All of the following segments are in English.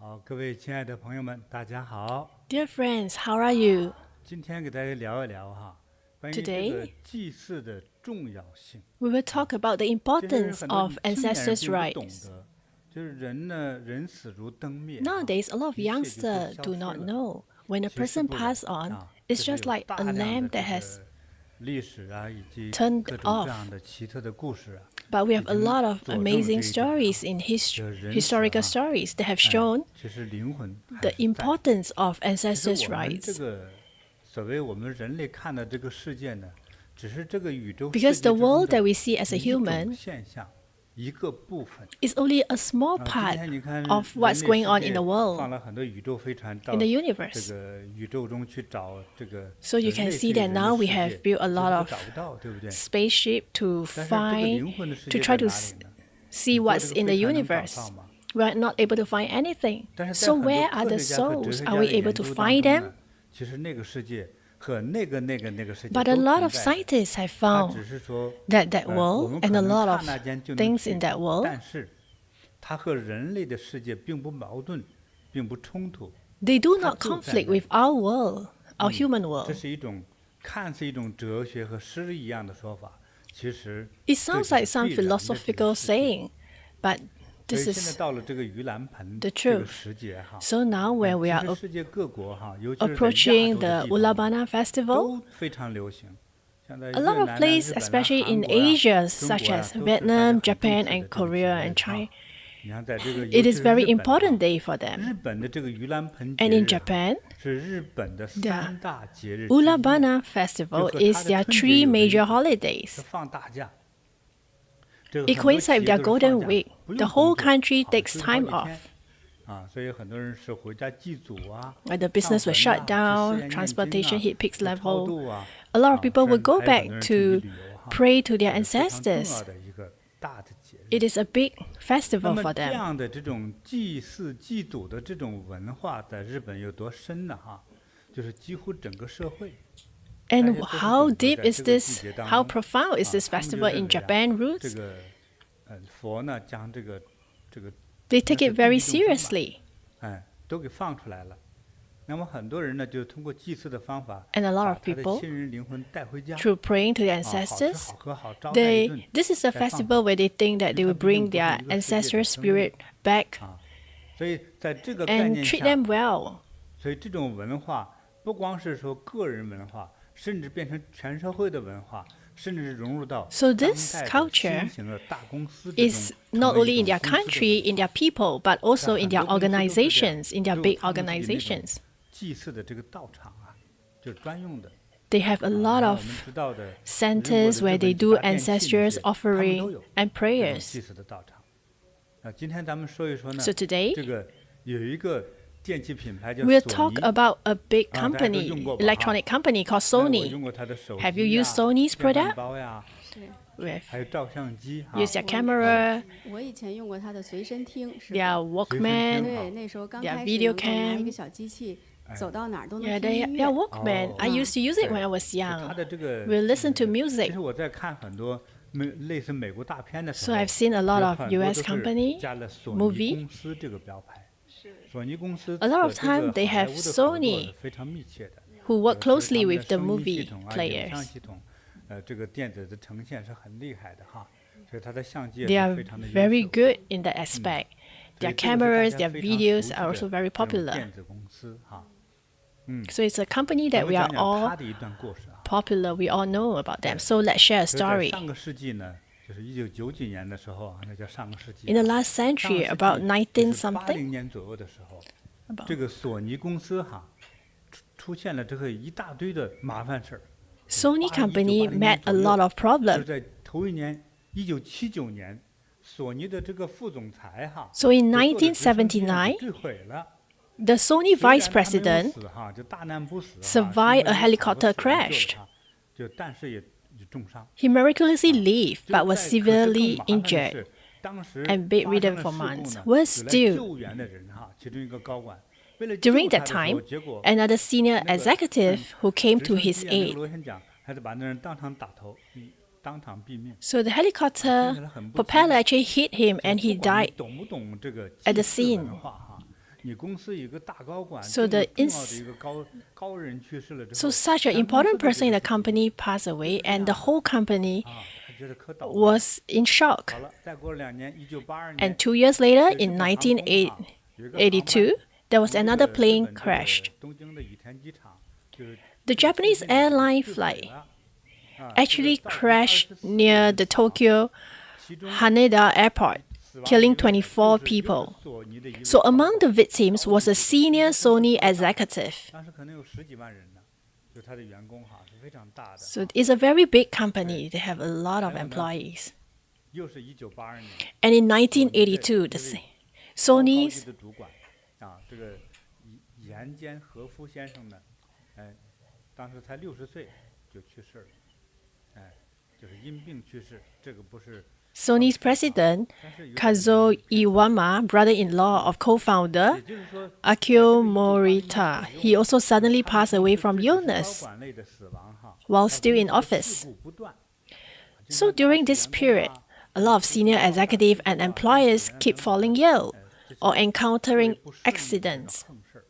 好，各位亲爱的朋友们，大家好。 Dear friends, how are you? 今天给大家聊一聊关于这个 Today, 祭祀的重要性。 we will talk about the 其实 importance 很多 of 青年人 ancestors' 并不懂 rights. 得，就是人呢，人死如灯灭 Nowadays, a lot of 一切就都 youngsters 消 do 失 not 了。 know. When a 其实 person 不然 passes on, 这 it's 是 just 有 like 大 a 量的 lamp 这 that has 个历史以及 turned 各种 off. 各样的奇特的故事 But we have a 已经 lot of 佐证 amazing 这一点 stories in 就是人死 historical stories that have shown 其实灵魂还 the 是在。 importance of 其实 ancestors' 我们这 rights. 个所谓我们人类看的这个世界呢，只是这个宇宙世 Because 界 the 之中 world 的 that we see as a 一种 human 现象，一个部分。 is only a small 今 part 天你看 of 人 what's 类 going 世 on 界 in the 放 world, 了很多宇宙飞船到 in the 这 universe. 个宇宙中去找这个 So you can 类似 see 于 that 人的 now we 世 have 界， built a 其实 lot 都 of 找不到，对不对？ spaceship to 但是这个 find, 灵魂的世 to 界 try 在 to 哪里呢？ see 你坐 what's 这个 in the 飞船能找 universe. 到吗？ We are not able to find anything. 但是在 So 很多 where are 科 the 学家和哲 souls? 学 Are 家 we 的 able 研 to 究 find 当中 them? 呢，其实那个世界和那个世界 But a 都 lot 存 of 在的。 scientists have 它 found 只是说 that 我 world 们 and 可 a 能 lot 刹 of 那间就能 things 去 in that world, 但是它和人类的世界并不矛盾，并不冲突。 they do 它 not 就在 conflict 那里。 with our world, our human 这 world. 是一种看似一种哲学和诗一样的说法，其实 It 这 sounds 就 like 是 some 必然的这个 philosophical 世界。 saying, but 所 this 以现在 is 到了这个盂兰盆 the 这个 truth. 时节So now when we 其 are 实世界各国尤其是在亚 approaching 洲的 the 地方 Ulabana festival, 都非常流行。像在 a 越 lot of 南 places, 日本 especially 韩 in 国 Asia, 中 such 国 as 都是大家 Vietnam, 很重 Japan, 视 and 的这个节 Korea 日 and China, 你看在这个 it 尤其 is 是 very 日本 important day for them. 日本的这个盂兰盆 And 节 in 日 Japan, 是日本的三大节日之一 Ulabana festival is their 3 major 是 holidays. 放大假。这个 It 很多 coincides 企 with 业 their 都是放 golden 假 week. 不 The 用 whole 工作 country 好 takes 休好 time 几 off. 天所以很多人是回家祭祖 Like the business was 上 shut 坟啊 down, 去寺院念经 transportation hit peaks 做超 level. 度 A lot of people 甚 will 至 go 还有很 back 多人去 to 旅游 pray to 这 their 是非常重要 ancestors. 的一个大的节日。 It is a big 那 festival 么 for 这 them. 样的这种祭祀祭祖的这种文化在日本有多深呢？就是几乎整个社会。 And 大家都是 how 懂得 deep 在 is 这个季 this? 节当 How 中 profound is this 他们就 festival 认 in 为 Japan 这 roots? 个佛呢将这个 They take it very 那是地狱众生嘛 seriously. 都给放出来了。那么很多人呢，就通过祭祀的方法， And a lot 把 of 他的 people, 亲人灵魂带回家， through praying to their 好吃 ancestors, 好喝好招待一顿 this is a 再放 festival where they think that they will bring their ancestral spirit back 所以在这个概 and 念 treat 下， them well. 所以这种文化不光是说个人文化，甚至变成全社会的文化，甚至是融入到 So 当 this 代的 culture 新型的大公司之中 Is 成 not 为 only 一 in 种 their 公司的 country, 文 in 化 their people, but also 在 in 很 their 多公司都是这样 organizations, in their 只有 big 他们自己那种 organizations. 祭祀的这个道场就是专用的。 They have a lot 我 of 们知道的 centers 日本 where 几 they do 大电器那 ancestors 些他们都 offering 有 and 这种 prayers. 祭祀的道场。今天咱们说一说呢， So today, 这个有一个电器品牌叫 we'll 索尼 talk about a big 大家都 company, 用过吧 electronic company called 我 Sony. 用过它的手 Have you 机 used Sony's 电饭 product? 煲呀， With 还有照相机 use their camera, 我以前用过它的随身听，是 their 随身听 Walkman. 对，那时候刚 their 开始 video 能够拿一 cam 个小机器，走到哪儿都 Yeah, 能听 they, 音 their 乐。 Walkman. I used to use it when I was 它 young. 的这个 We listen to 其 music. 实我在看很多类似美国大片的时 So 候， I've seen a lot 有 of 很多 US 都是 company 加了索尼 movie. 公司这个标牌。索尼公司 A lot of 和这个 time they 好莱 have 坞的合作 Sony 是非常密切的。 who work 尤其是 closely 他们 with the 声音系 movie 统影像 players. 系统，这个电子的呈现是很厉害的所以它的相机也 They 是 are 非常的优 very 秀。 good in that aspect. 所以 Their 这个是 cameras, 大 their 家非常 videos 熟悉 are also 的 very 这种 popular. 电子公司So it's a company 咱 that 们 we are 讲讲 all 它的一段故事popular. We all know about them. So let's share a 所以在 story. 上个世纪呢，就是1990几年的时候那叫上个世纪。 In the last century, about 19 something, 80年左右的时候， about 这个索尼公司出现了这个一大堆的麻烦事儿。 Sony company 1980 met a 左右 lot of 就 problems. 在头一年，1979年，索尼的这个副总裁So in 就坐着直升机1979, 给坠毁了。 the Sony 虽然 vice 他没有 president 死就大难不死 survived a 是因为有好多 helicopter 死人救了 crash. 他但是也重伤。 he miraculously lived 就 but was 在可是更 severely 麻烦的 injured. 是当时 and 发生 bedridden 了 for 事故 months. 呢 Was 有来 still 救援的人其中一个高管，为了救 During 他 that 的时候 time, 结果 another senior 那个 executive who came 直 to 升 his 机那个 aid. 螺旋桨还得把那人当场打头，当场毙命。 So the 听起 helicopter 来很不吉 propeller 利 actually hit him and he 不管你 died. 懂不懂这个 at the 祭祀文 scene 化你公司一个大高管， So 这么 the 重要的一个高人去世了之 So 后， such an 咱公司 important 的这 person in 个 the company passed away, and the whole company 他觉得可倒霉了。 was in shock. 好了，再过2年，1982 And 年， 2 years later, 在日 in 本航空有一个航班 1982, there was 从这 another 个日 plane 本这个 crashed. 东京的羽田机场，就是 The 这个 Japanese 空间里 airline 坠毁 flight 了，这 actually 个造成 crashed 24 near 人 the 死亡， Tokyo 其中 Haneda Airport, 死亡 killing 的一位24就是一个 people. 索尼的一位 So 高 among 管 the victims was a 高级 senior 的 Sony 非常大 executive. 当时可能有10几万人呢，就他的员工是非常大的。 So it's a very big company. They have a lot of employees. 又是1982年， And in 1982, the 高高 Sony's 级的主管这个岩间和夫先生呢，当时才60岁就去世了，就是因病去世，这个不是。 Sony's president 但是有点 Kazuo Iwama, brother-in-law of co-founder 也就是说， Akio Morita, he also suddenly passed away from 这只是高 illness 管类的死亡 while 它 still in 工作 office. 事故不断 So during this period, a lot of senior executive and employees keep falling ill or encountering accidents 碰事儿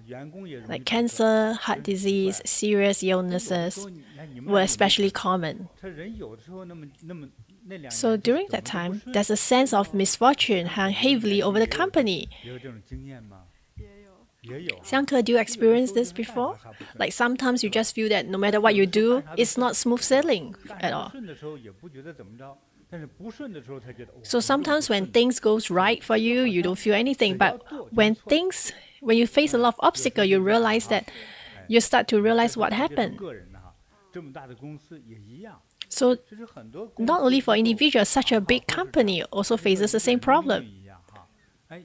员工也容易 like 得病 cancer, heart disease, serious 有的 illnesses 时候你们 were 俩有没有 especially common. 他人有的时候那么那2 So 年就是 during 怎 that 么都不 time, 顺 there's a sense of misfortune hung heavily over the company. 也有这种经验吗？也有。 Xiangke, do you experience this before? Like sometimes you just feel that no matter what you do, it's not smooth sailing 干 at 啥 all. 不顺的时候也不觉得怎么着，但是不顺的时候才觉得。 So sometimes when things goes right for you, you don't feel anything. But when you face a lot of obstacles, you realize that you start to realize what happened. 个人这么大的公司也一样， So 其实很多公司 not only for 机构 individuals, such a big company also faces the same 跟 problem. 命运一样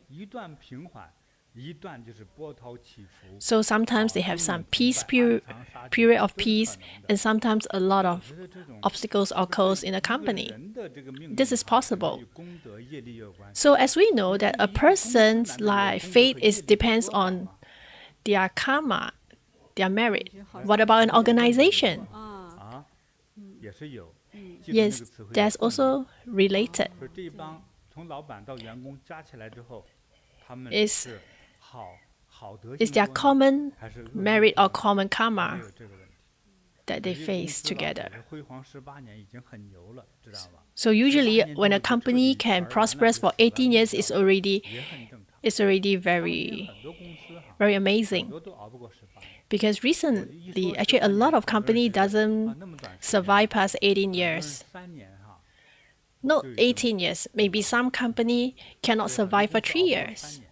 一段平缓，一段就是波涛起伏。 So sometimes they have some period of peace, and sometimes a lot of 我觉得这种 obstacles occurs in a 一个 company. 人的这个命运 This is possible. 与功德业力有关。 So as we know that a person's life fate is depends on their karma, their merit. What about an organization? 也是有。记得那个 Yes, 词汇 there's 叫 also related. 就是这一帮从老板到员工加起来之后，他们 Is 是好德 Is 性 their 多呢 common 还是恶 merit 德 or 呢 common 没 karma 有这个问题。 that they 有些公 face 司老 together? 早辉煌18年已经很牛了，知道吧？ So usually when a company can prosper for 18 years, it's already 也很正常。 it's already 当然 very 很多公司 very 很 amazing 多都熬不过18年。 because recently actually a lot of company doesn't 那么短时间 survive past 18很多人 years. 3年Not 18 years. Maybe some company cannot 对，很多 survive for 公司 3 熬不过 years. 3年。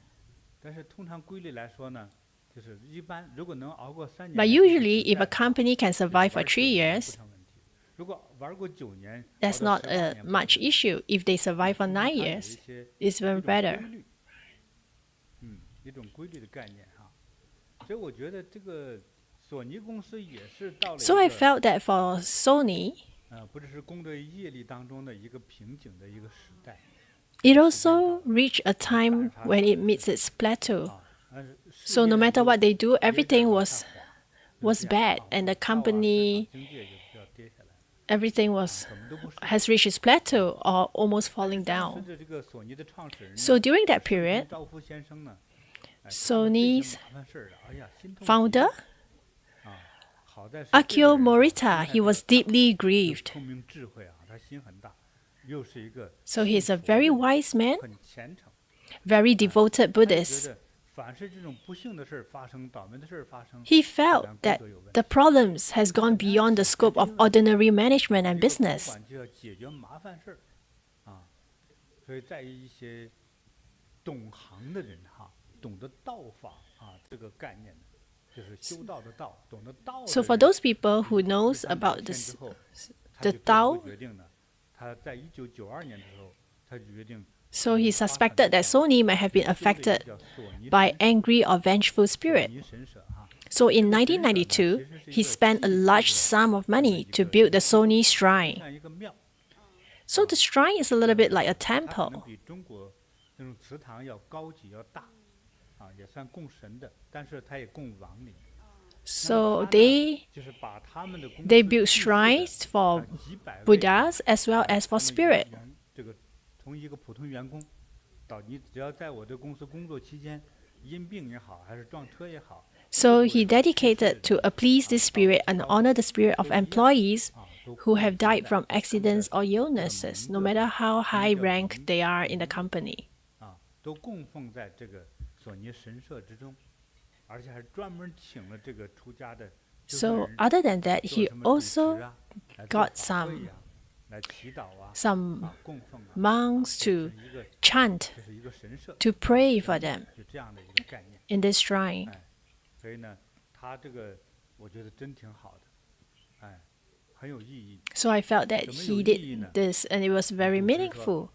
但是通常规律来说呢，就是一般如果能熬过3年， But usually if a company can survive for 3 years, 不成问题。如果玩过9年， that's 熬到 not 18 a 年不 much 成问题。 issue. If they survive for 9它有一 years, 些 it's 一 even 种 better. 规律一种规律的概念所以我觉得这个索尼公司也是到了 So I 一个 felt that for Sony, 不只是功德业力当中的一个瓶颈的一个时代 it also reached a time when it meets its plateau. 事 So 业 no 呢 matter 就 what they do, 跌下 everything 往 was 下滑 was 就这样 bad, and the 市场 company 经济也就要跌下来 everything was 怎么都不顺 has reached its plateau or almost falling 当时 down. 的这个索尼的创始人呢 So during that period, 赵夫先生呢 Sony's 麻烦事儿哎呀心痛极 founder 了好在是这个 Akio 人 Morita, he was deeply grieved. 聪明智慧他心很大又是一个 So he's a very wise man, 很虔诚 very devoted 他也觉 Buddhist. 得凡是这种不幸的事儿发生倒霉的事儿发生 He 必 felt 然功 that 德有问 the 题 problems has gone beyond the scope of ordinary management and 一个高 business. 管就要解决麻烦事儿所以在于一些懂行的人懂得道法这个概念就是修道的道懂得道的 So for 人 those people who knows 一旦 about 表 this, 现之后 the 他就做出 Tao, 决定呢他在1992年的时候他就决定 so he suspected that Sony might have been 修了一个 affected 叫索尼 by 神 angry or vengeful 索 spirit. 尼神社 So in 1992, he spent a large sum of money to build the Sony shrine. 像一个庙 So the shrine is a little bit like a 它可能 temple. 比中国那种祠堂要高级要大也算供神的但是它也供亡灵 So they 就是把他们的公司 they built 寄宿的 shrines for 几百位 Buddhas as well as for 他们 spirit. 这个从一个普通员工到你只要在我的公司工作期间因病也好，还是撞车也好， So he dedicated to appease this spirit and honor the spirit of employees who have died from accidents or illnesses, no matter how high rank they are in the company. 都供奉在这个索尼神社之中，而且还专门请了这个出家的。 So other than that, he also got some monks to chant, to pray for them in this shrine. 所以呢，他这个我觉得真挺好的，哎，很有意义。 So I felt that he did this and it was very meaningful.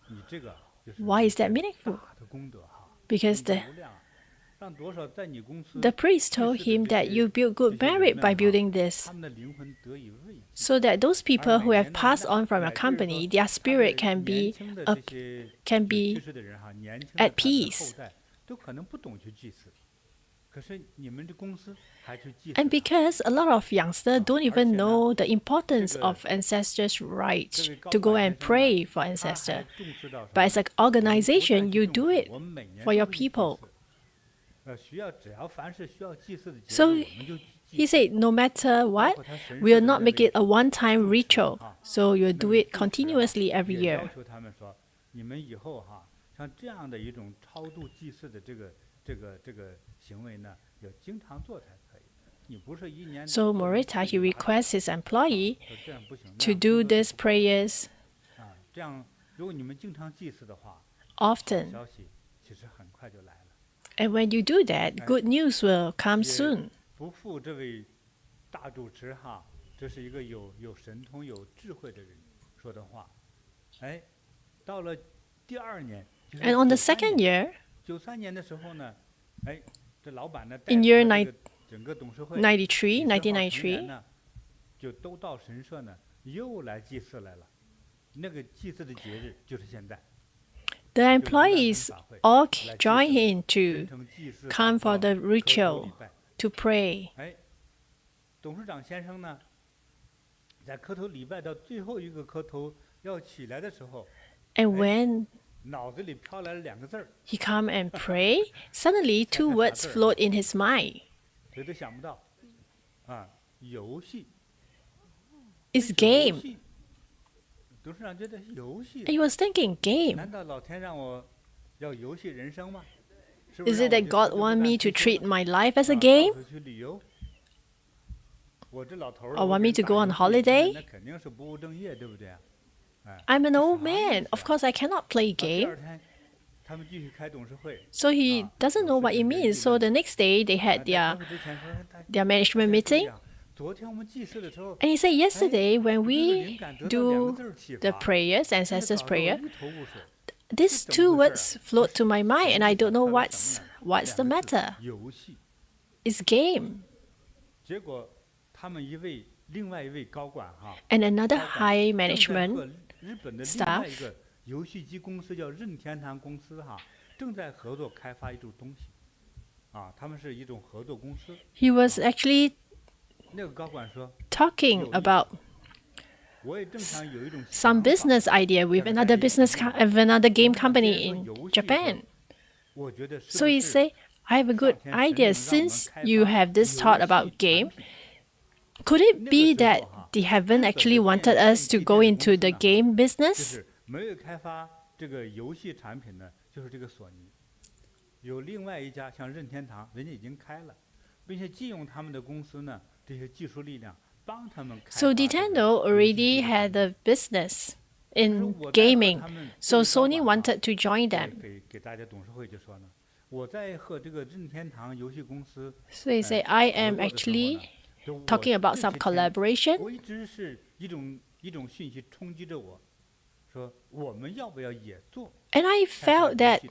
Why is that meaningful? Because the priest told him that you build good merit by building this, so that those people who have passed on from your company, their spirit can be at peace. And because a lot of youngsters don't even know the importance of ancestors' rights to go and pray for ancestors, but as an organization, you do it for your people. So he said, no matter what, we will not make it a one-time ritual. So you'll do it continuously every year. So Morita, he requests his employee to do these prayers often. And when you do that, good news will come soon. And on the second year, in year 1993, the employees all join in to come for the ritual, to pray. And when he come and pray, suddenly two words float in his mind. It's game. He was thinking, game. Is it that God wants me to treat my life as a game? Or want me to go on holiday? I'm an old man. Of course, I cannot play game. So he doesn't know what it means. So the next day, they had their management meeting. And he said, yesterday, when we do the prayers, ancestors' prayer, these two words float to my mind, and I don't know what's the matter. It's game. And another high management staff, he was actually talking about some business idea with another game company in Japan. So he said, I have a good idea. Since you have this thought about game, could it be that the heaven actually wanted us to go into the game business? So Nintendo already had a business in gaming, so Sony wanted to join them. So he said, I am actually talking about some collaboration. And I felt that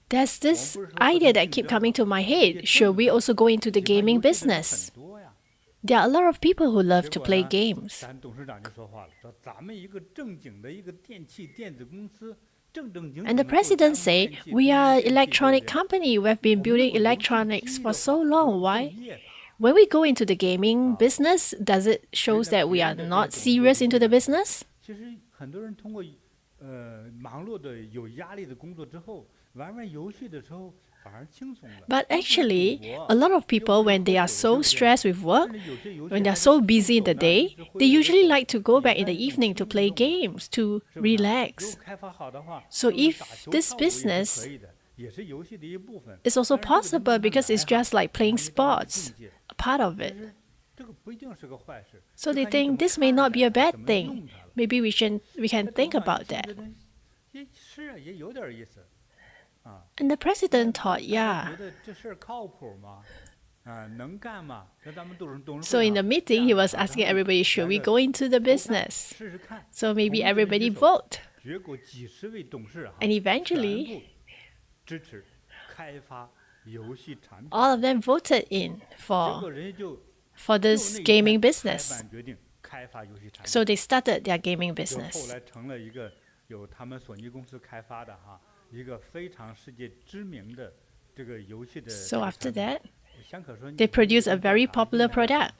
there's this idea that kept coming to my head. Should we also go into the gaming business? There are a lot of people who love to play games. And the president said, we are an electronic company. We have been building electronics for so long. Why? When we go into the gaming business, does it show that we are not serious into the business? But actually, a lot of people, when they are so stressed with work, when they are so busy in the day, they usually like to go back in the evening to play games, to relax. So if this business is also possible because it's just like playing sports, a part of it. So they think this may not be a bad thing. Maybe we can think about that. And the president thought, yeah. So in the meeting, he was asking everybody, should we go into the business? So maybe everybody vote. And eventually, all of them voted in for this gaming business. So they started their gaming business. So after that, they produced a very popular product.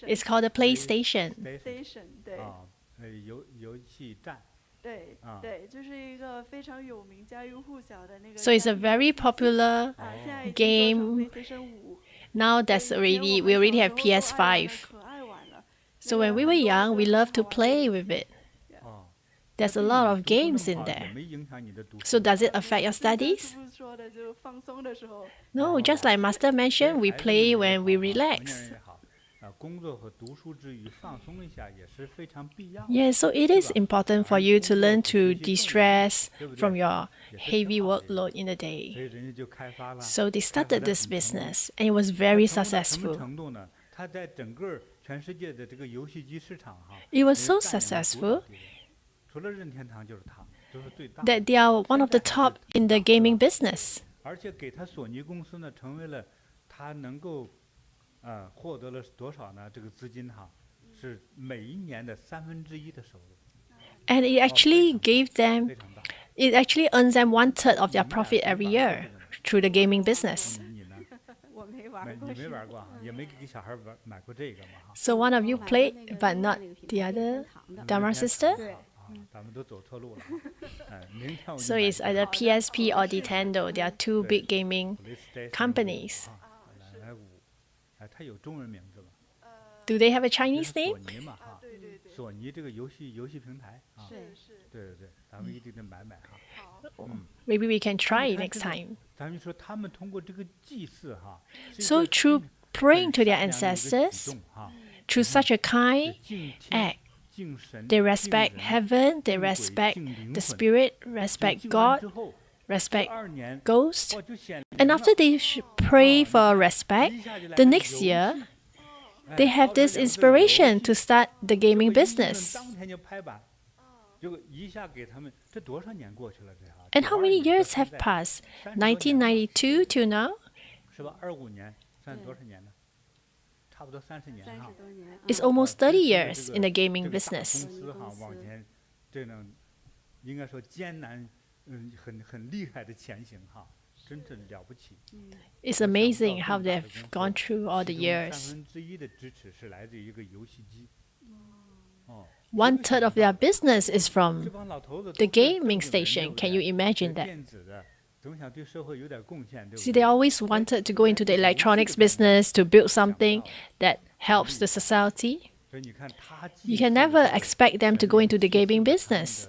It's called the PlayStation. So it's a very popular game. Now we already have PS5. So when we were young, we loved to play with it. There's a lot of games in there. So does it affect your studies? No, just like Master mentioned, we play when we relax. Yeah, so it is important for you to learn to de-stress from your heavy workload in the day. So they started this business, and it was very successful. It was so successful that they are one of the top in the gaming business. And it actually earns them 1/3 of their profit every year through the gaming business. So one of you played, but not the other Dharma sister? So it's either PSP or Nintendo. There are two big gaming companies. Do they have a Chinese name? Maybe we can try it next time. So through praying to their ancestors, through such a kind act, they respect heaven, they respect the spirit, respect God, respect ghosts. And after they pray for respect, the next year, they have this inspiration to start the gaming business. And how many years have passed? 1992 till now? It's almost 30 years in the gaming business. It's amazing how they've gone through all the years. 1/3 of their business is from the gaming station. Can you imagine that? See, they always wanted to go into the electronics business to build something that helps the society. You can never expect them to go into the gaming business.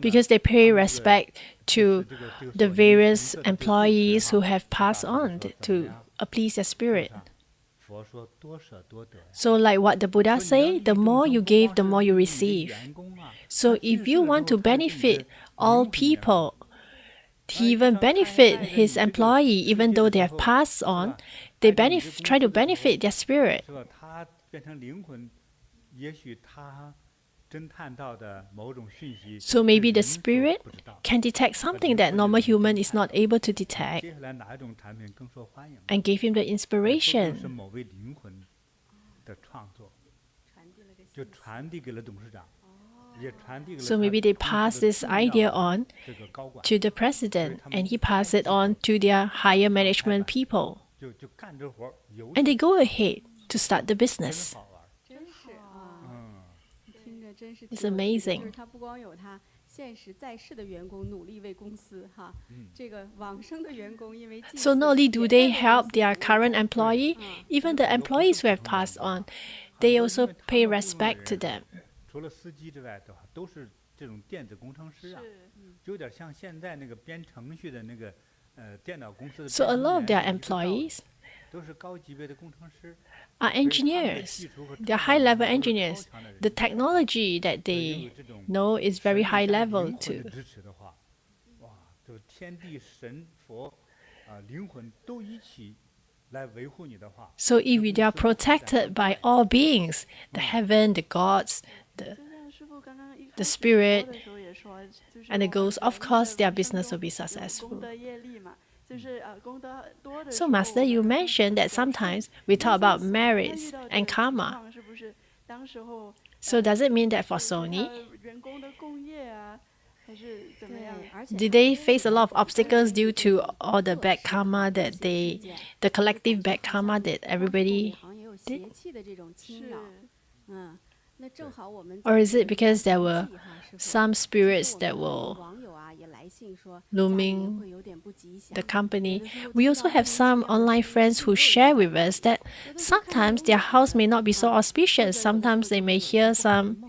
Because they pay respect to the various employees who have passed on to appease their spirit. So like what the Buddha say, the more you give, the more you receive. So if you want to benefit all people, he even benefit his employee, even though they have passed on, they try to benefit their spirit. So maybe the spirit can detect something that normal human is not able to detect and give him the inspiration. So maybe they pass this idea on to the president and he passes it on to their higher management people. And they go ahead to start the business. It's amazing. 就是他不光有他现实在世的员工努力为公司哈，这个往生的员工因为祭祀 So not only do 也 they 在为 help 公司 their 服务 current employee, even the employees who have passed on, they also pay respect to them. 除了司机之外的话，都是这种电子工程师啊，就有点像现在那个编程序的那个电脑公司的。So a lot of their employees 都是高级别的工程师。 are engineers. They're high-level engineers. The technology that they know is very high level too. 支持的话，哇，就天地神佛灵魂都一起来维护你的话。So if they are protected by all beings, the heaven, the gods, the spirit, and the ghosts, of course, their business will be successful. So, Master, you mentioned that sometimes we talk about merits and karma. So, does it mean that for Sony, did they face a lot of obstacles due to all the bad karma that the collective bad karma that everybody did? Or is it because there were some spirits that were looming the company? We also have some online friends who share with us that sometimes their house may not be so auspicious. Sometimes they may hear some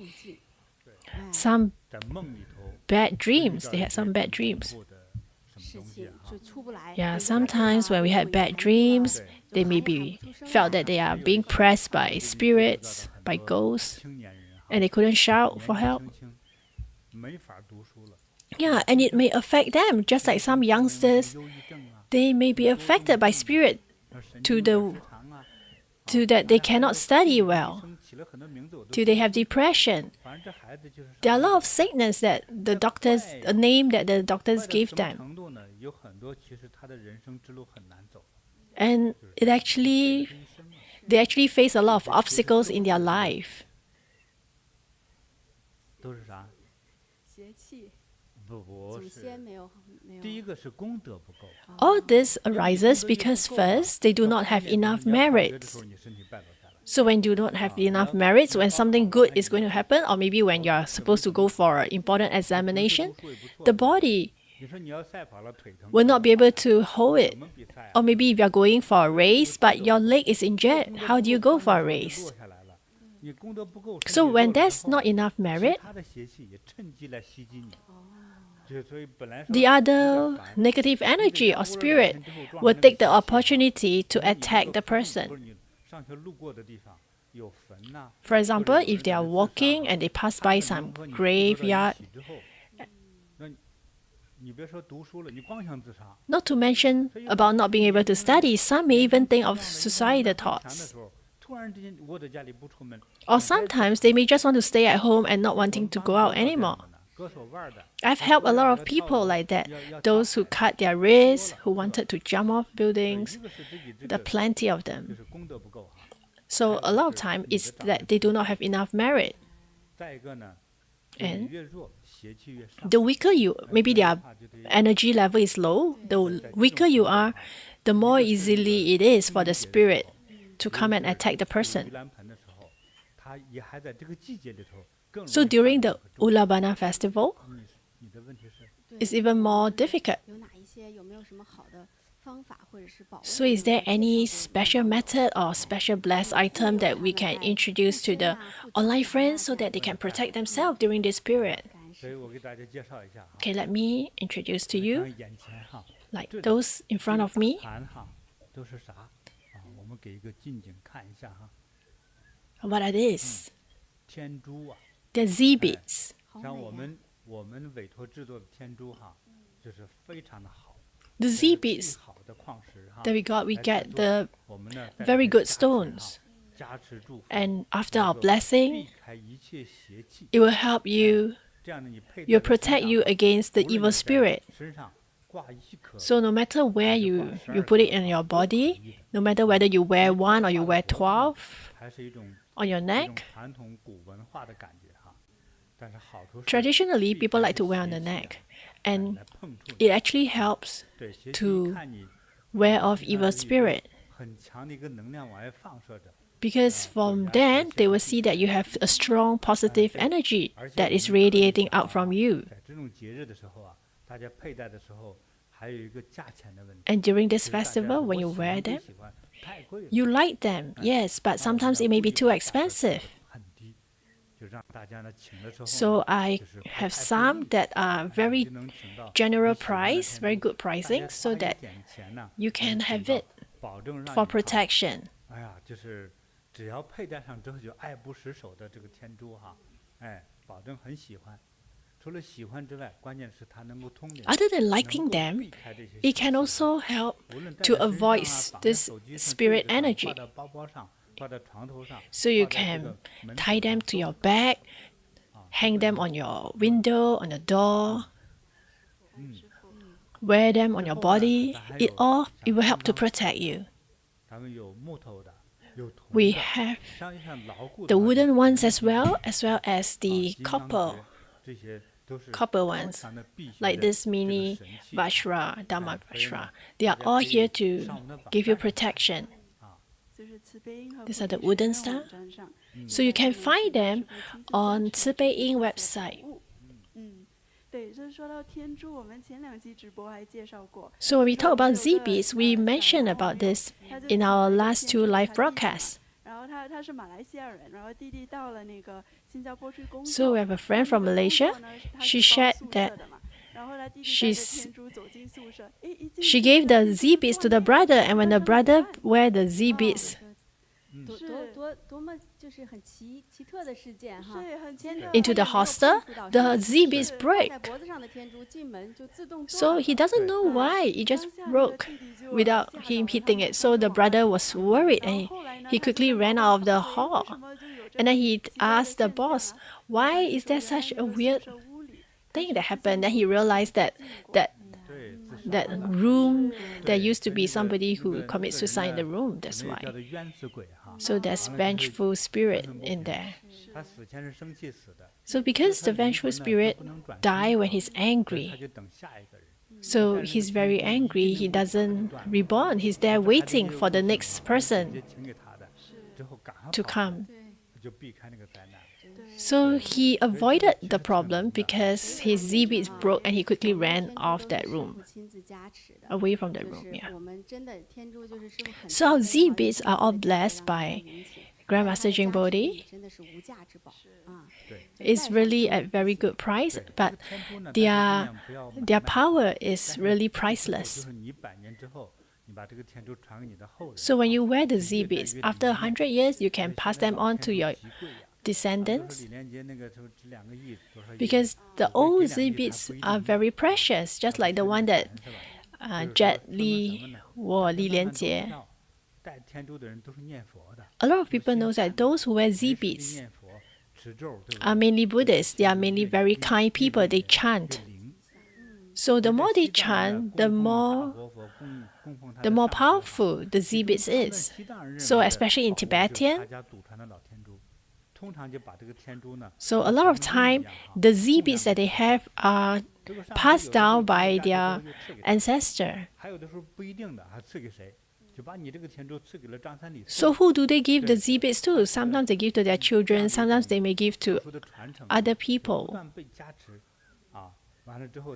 bad dreams. They had some bad dreams. Yeah, sometimes when we had bad dreams, they maybe felt that they are being pressed by spirits, by ghosts, and they couldn't shout for help. Yeah, and it may affect them, just like some youngsters. They may be affected by spirit to that they cannot study well, till they have depression. There are a lot of sickness that the doctors, a name that the doctors gave them. And they actually face a lot of obstacles in their life. All this arises because first, they do not have enough merits. So when you don't have enough merits, when something good is going to happen, or maybe when you're supposed to go for an important examination, the body will not be able to hold it. Or maybe if you're going for a race, but your leg is injured, how do you go for a race? So when there's not enough merit, the other negative energy or spirit will take the opportunity to attack the person. For example, if they are walking and they pass by some graveyard, not to mention about not being able to study, some may even think of suicidal thoughts. Or sometimes they may just want to stay at home and not wanting to go out anymore. I've helped a lot of people like that. Those who cut their wrists, who wanted to jump off buildings. There are plenty of them. So a lot of time it's that they do not have enough merit. And the weaker you, maybe their energy level is low, the weaker you are, the more easily it is for the spirit to come and attack the person. So during the Ulabana festival, it's even more difficult. So is there any special method or special blessed item that we can introduce to the online friends so that they can protect themselves during this period? Okay, let me introduce to you, like those in front of me. What are these? They're Z beads. The Z beads that we get the very good stones. And after our blessing, it will help you, it will protect you against the evil spirit. So no matter where you put it in your body, no matter whether you wear 1 or you wear 12 on your neck, traditionally people like to wear on the neck. And it actually helps to wear off evil spirit. Because from then, they will see that you have a strong positive energy that is radiating out from you. And during this festival, when you wear them, you like them, yes, but sometimes it may be too expensive. So I have some that are very general price, very good pricing, so that you can have it for protection. Other than liking them, it can also help to avoid this spirit energy. So you can tie them to your bag, hang them on your window, on the door, wear them on your body. It will help to protect you. We have the wooden ones as well as the copper ones, like this mini Vajra, Dharma Vajra. They are all here to give you protection. These are the wooden stuff. So you can find them on KṣitigarbhaBodhisattva website. So when we talk about Z-beads, we mentioned about this in our last 2 live broadcasts. So we have a friend from Malaysia. She shared that she gave the Z-beads to the brother, and when the brother wear the Z-beads into the hostel, the Z-beads break. So he doesn't know why, it just broke without him hitting it. So the brother was worried and he quickly ran out of the hall. And then he asked the boss, why is there such a weird thing that happened? Then he realized that room, there used to be somebody who commits suicide in the room, that's why. So there's vengeful spirit in there. So because the vengeful spirit dies when he's angry, so he's very angry, he doesn't reborn, he's there waiting for the next person to come. So he avoided the problem because his Z-beads broke and he quickly ran off that room, away from that room. Yeah. So our Z-beads are all blessed by Grandmaster JinBodhi. It's really at very good price, but their power is really priceless. So when you wear the Z-beads, after 100 years, you can pass them on to your descendants, because the old Z-beads are very precious, just like the one that Jet Li wore, Li Lianjie. A lot of people know that those who wear Z-beads are mainly Buddhists. They are mainly very kind people. They chant. So the more they chant, the more powerful the Z-beads is. So especially in Tibetan, so a lot of time, the Z-beads that they have are passed down by their ancestor. So who do they give the Z-beads to? Sometimes they give to their children, sometimes they may give to other people.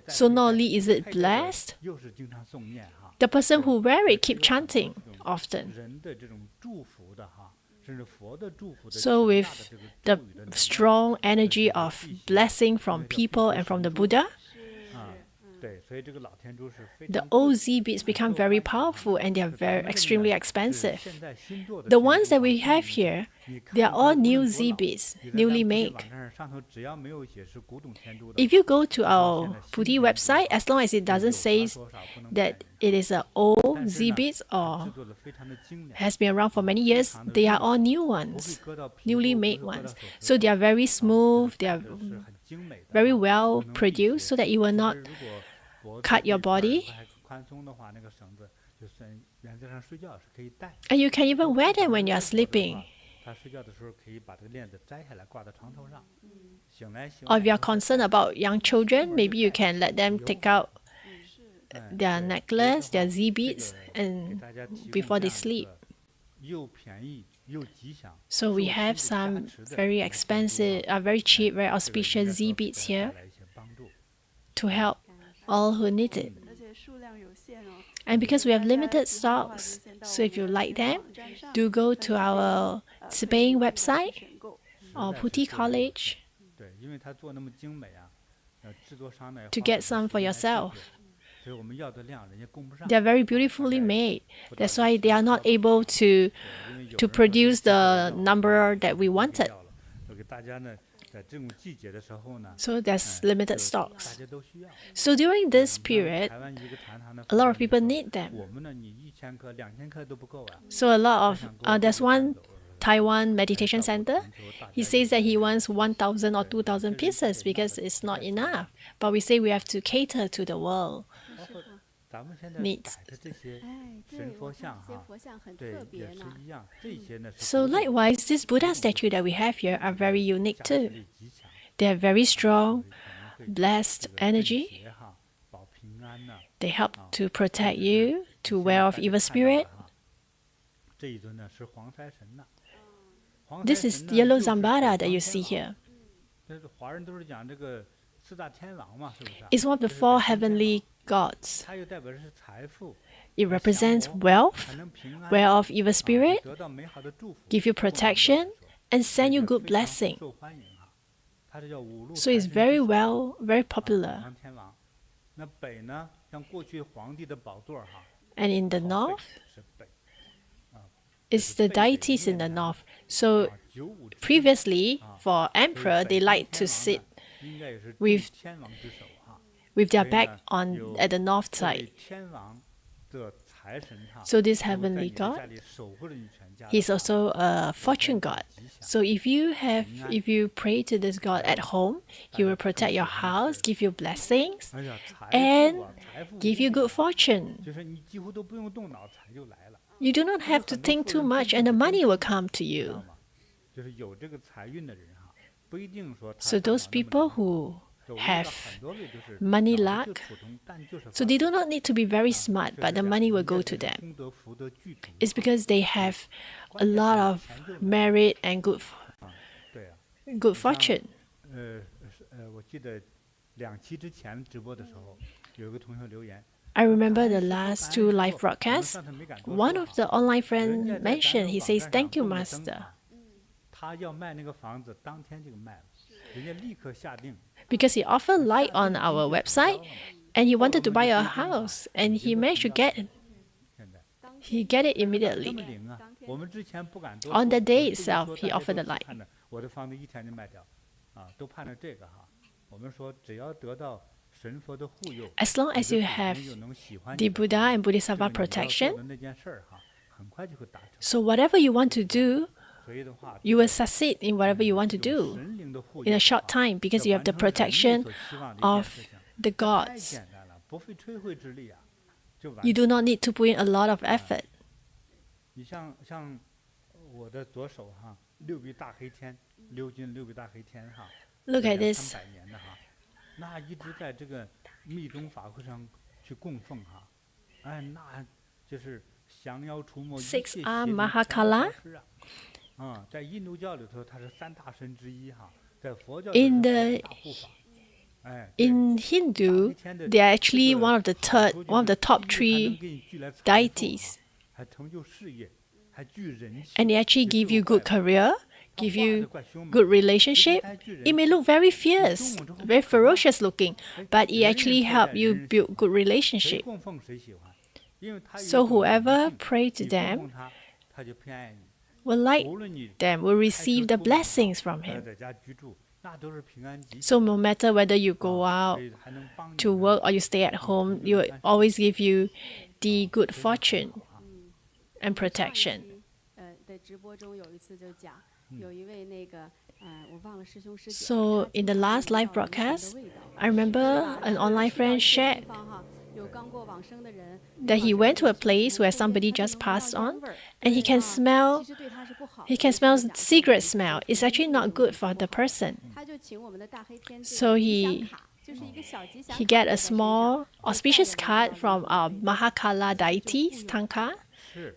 So not only is it blessed, the person who wear it keep chanting often. So with the strong energy of blessing from people and from the Buddha, the old Z-beads become very powerful and they are extremely expensive. The ones that we have here, they are all new Z-beads, newly made. If you go to our Bodhi website, as long as it doesn't say that it is an old Z-beads or has been around for many years, they are all new ones, newly made ones. So they are very smooth, they are very well produced so that you will not cut your body. And you can even wear them when you are sleeping. Or if you are concerned about young children, maybe you can let them take out their necklace, their Z-beads, and before they sleep. So we have some very expensive, very cheap, very auspicious Z beads here to help all who need it. And because we have limited stocks, so if you like them, do go to our Spain website or Putti College to get some for yourself. They are very beautifully made. That's why they are not able to produce the number that we wanted. So there's limited stocks. So during this period, a lot of people need them. So a lot of there's one Taiwan meditation center. He says that he wants 1,000 or 2,000 pieces because it's not enough. But we say we have to cater to the world needs. So likewise, these Buddha statues that we have here are very unique too. They have very strong, blessed energy. They help to protect you, to wear off evil spirit. This is yellow Zambada that you see here. It's one of the 4 heavenly gods. It represents wealth, wear off evil spirit, give you protection, and send you good blessing. So it's very popular. And in the north, it's the deities in the north. So previously, for emperor, they like to sit with their back at the north side. So this heavenly god, he's also a fortune god. So if you pray to this god at home, he will protect your house, give you blessings, and give you good fortune. You do not have to think too much, and the money will come to you. So those people who have money luck, so they do not need to be very smart, but the money will go to them. It's because they have a lot of merit and good fortune. I remember the last 2 live broadcasts. One of the online friends mentioned, he says, "Thank you, Master." Because he offered light on our website and he wanted to buy a house and he managed to get it immediately. On the day itself, he offered the light. As long as you have the Buddha and Bodhisattva protection, so whatever you want to do, you will succeed in whatever you want to do in a short time because you have the protection of the gods. You do not need to put in a lot of effort. Look at this. 6R Mahakala. In Hindu, they are actually one of the top 3 deities. And they actually give you good career, give you good relationship. It may look very fierce, very ferocious looking, but it actually helps you build good relationship. So whoever pray to them will like them, will receive the blessings from him. So no matter whether you go out to work or you stay at home, you always give you the good fortune and protection. So in the last live broadcast, I remember an online friend shared that he went to a place where somebody just passed on and he can smell cigarette smell. It's actually not good for the person. So he get a small auspicious card from our Mahakala deities, Tanka,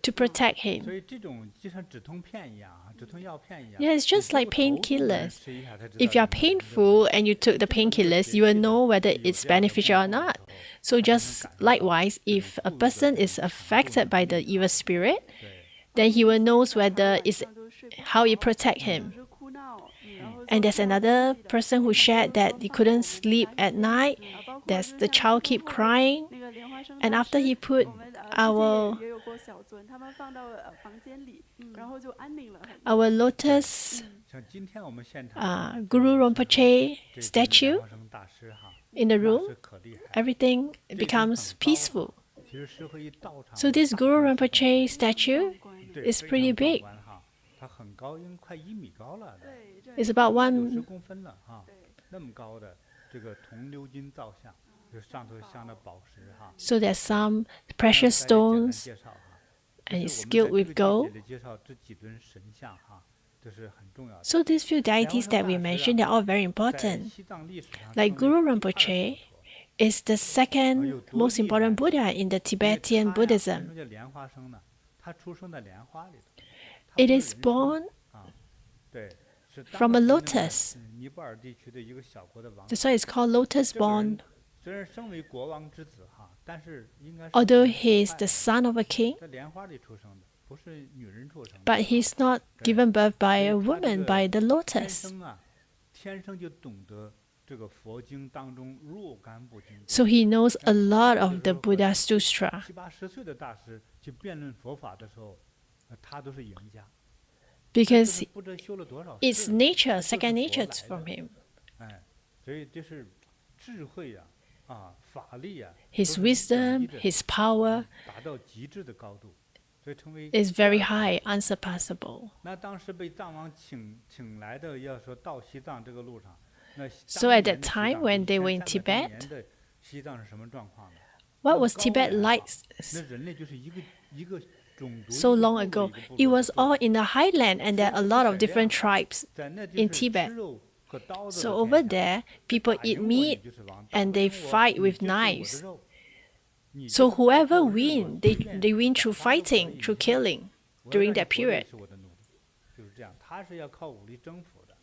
to protect him. 所以这种就像止痛片一样啊，止痛药片一样。 Yeah, it's just like 你如果头痛的人 painkillers. 吃一下才知道 If you're 有没有 painful and you took the 这么多 painkillers, 节 you will 气的 know whether 有 it's 这样的 beneficial or 功效的 not. 时候， So 才能 just 感受到 likewise, 这种 if a 负的 person 这 is 种强度 affected 的 by 力 the 量 evil spirit, 对 then he will knows 晚 whether 上 it's 都睡不 how it 好 protect 总 him. 是哭闹，然后 And 就 there's 这样 another 的 person who shared that he couldn't sleep at night. 包括 There's 就 the 像 child 课 keep 后 crying. 那个莲花生 And 大 after 师 he put 我们之前 our 也有过小尊，他们放到房间里，然后就安宁了很多。 our lotus 像今天我们现场 Guru Rinpoche 这尊 statue 莲花生大师哈， in the 那 room, 是可厉害。 everything 这尊 becomes 很高 peaceful. 其实适合于道场 So 的 this 大 Guru 观 Rinpoche statue 对 is 非 pretty 常壮 big. 观哈，它很高，应该快1米高了的， 对，这 It's about 50 1. 公分了哈，那么高的这个铜鎏金造像，就上头镶的宝石哈。 So there's some 让 precious 大家简单 stones 介绍哈， and 就 it's 是我们 skilled 在 with 这个 gold. 季节里介绍这几尊神像哈，这是很重要的。 So these few deities that we mentioned, they're all very 在 important. 西藏历史上 Like 称为 Guru 第二 Rinpoche 佛陀 is the second most important Buddha in the 因为 Tibetan 它呀为 Buddhism. 什么叫莲花生呢？它出生在莲花里头，它 It 不 is 是人生 born 啊，对，是 from 当 a 时那个 lotus. 尼泊尔地区的一个小国的王。 That's why it's called lotus 这个人 born. 虽然生为国王之子哈，但是应该是 Although 很 he is 坏 the son of a king, 在莲花里出生的，不是女人出生的。 but he's not given birth by a woman, by the 天 lotus. 生啊，天生就懂得这个佛经当中若干部经典。 So he knows a lot of the Buddha Sutra. 7、80岁的大师去辩论佛法的时候，他都是赢家。 Because 不知修了多少 it's 世 nature, 就是 second 佛 nature 来的 from him. 哎，所以这是智慧呀、法力呀、 His 都是统一 wisdom, 的 his power 达到极致的高度，所以称为 is very 第二 high, unsurpassable. 那当时被藏王请来的，要说到西藏这个路上，那 So at that time when they were in Tibet, 年的西藏是什么状况呢？ What was 高 Tibet 原啊 like 那人类就是一个种族 so 一个 long 部落 ago? 一个部 It 落 was 的部 all 落 in the highland and there are a lot of different tribes. 在那就 in 是 Tibet. 吃肉和刀子 So 的 over 天下 there, people 打 eat 赢我你 meat 就是王 and 打 they 赢我 fight 你 with 就是我的 knives. 肉你 So 就是在 whoever 做日 win, 我 they 随便 they win 打 through 发都可 fighting, 以 through 赢 killing 我要 during 让 that 你活着 period. 是我的奴隶，就是这样。他是要靠武力征服的，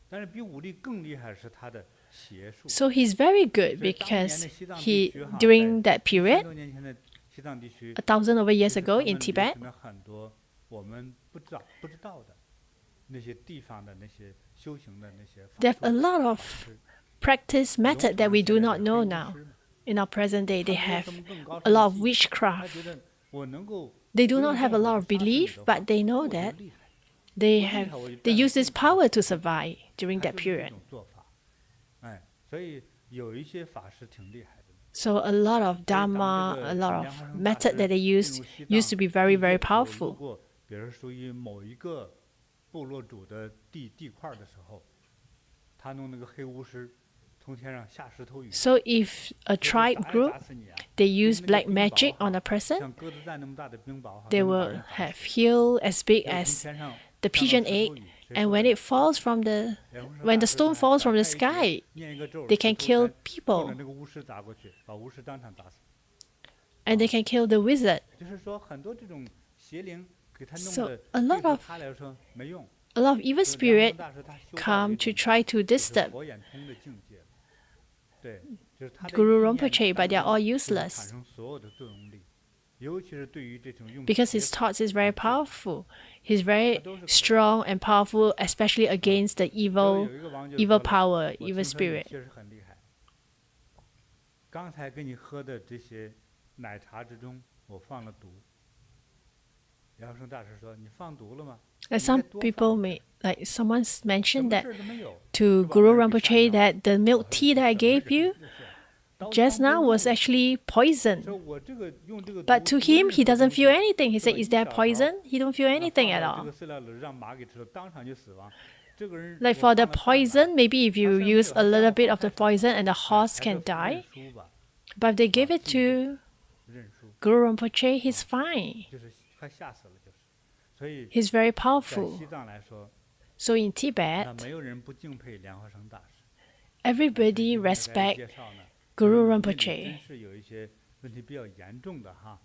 但是比武力更厉害是他的邪术。 So he's very good 所以当年的 because 西藏地 he 区哈， during 在 that period, 1000多年前的西藏地区， 1,000 over 其 years 实 ago 他们 in 流 Tibet, 行了很多我们不知道的那些地方的那些修行的那些法 they have a 术 lot 法 of 师 practice 龙 method that 潭 we 现 do 在 not 的 know 黑巫 now. 师嘛 In our present day, 他 they 没有 have 什么更高 a 深 lot 的 of 技巧他 witchcraft. 觉得我能够 They 不 do 用 not have 用 a 我 lot 的 of 杀死你 belief, 的话 but they know 我就 that 厉害 they 我厉 have 害我就 they 带来 use this 更强 power 的 to 势力 survive during 他 that 就是这 period. 种做法，所以有一些法师挺厉害的。 So a lot of 所以当 Dharma, 这 a 个 lot 莲 of 花生大 method 师 that they 进 used 入西 used to 藏 be very, 第一 very 个时候，如 powerful. 果比如属于某一个部落主的地块的时候，他弄那个黑巫师从天上下石头雨， So if a 就是 tribe 打也 group 打死你啊！ they 就是 use 那个 black 冰雹 magic 哈 on a person, 像鸽子蛋那么大的冰雹哈， they 能把 will 人打 have 死。 heel as big 要从 as 天上 the 降到 pigeon 石 egg, 头雨，谁 and 受 when 得 it 了？ falls from the 莲花生 when 大 the 师 stone 还 falls from the 展开一 sky, 节念一个咒， they 石 can 头 kill 才 people 冲着那个巫师砸过去，把巫师当场打死。 and they can kill the wizard. 就是说，很多这种邪灵给他弄 So 的， a 对 lot 付 of 他来说没用。 a lot of evil 就是莲花 spirit 生大师他修到了 come 一 to 种 try to 就是 disturb 佛眼通的境界。对，就是他的 Guru 意念 Rinpoche, but 当 they are 中 all 就会 useless 产生所有的作用力，尤其是对于这种用 because 邪 his 法 thoughts is very 治 powerful. He's very 他都是可以。 strong and powerful, especially against the 就 evil 有一个王就 evil 说了 power, 我 evil 听说你 spirit. 确实很厉害。刚才给你喝的这些奶茶之中，我放了毒。梁生大师说：“你放毒了吗？ Like 你再 some 多 people 放 may like someone's 什 mentioned 么 that 事儿都没有。” to 就把 Guru 人给吓 Rinpoche 尿了。 that the 我 milk 说 tea that I 怎么 gave 回事 you 这是刀 just 枪不 now was 入 actually 说 poison. 我这个用这个 But 毒 to 毒 him, 任 he 何 doesn't 东 feel 西， anything. He 是 said, 吧？ "Is 一 there 小勺 poison?" He don't feel 那 anything 放 at 到这 all. 个饲料里让马给吃了，当场就死亡。这个人 Like 我 for the 放了饭来， poison, maybe if 他 you 虽然没 use 有， a 他加 little 了 bit 泡 of the 菜粉， poison and the 哎， horse 还 can 是服 die. 认输吧， But if they give it 禁 to 认输， Guru Rinpoche, he's fine. 就是快吓死了，就是。所以 He's very 在 powerful. 西藏来说， So in 那 Tibet, 没有人不敬佩莲花生大师。 everybody 今天给大家 respect 介绍呢， Guru 里面真 Rinpoche. 是有一些问题比较严重的哈，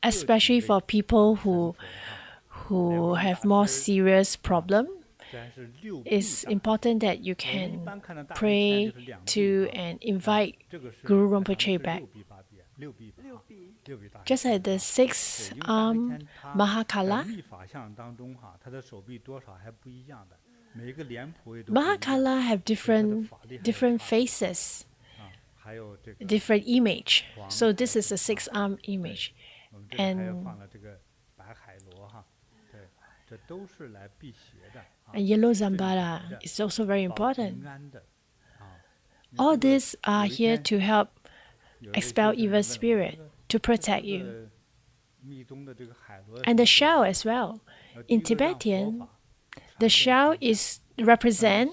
especially for people who have more serious problem. It's important that you can pray to and invite Guru Rinpoche back. Just like the six-arm Mahakala. Mahakala have different faces, different image. So this is a six-arm image. And yellow Zambara is also very important. All these are here to help expel evil spirit, to protect you. And the shell as well. In Tibetan, the shell is represent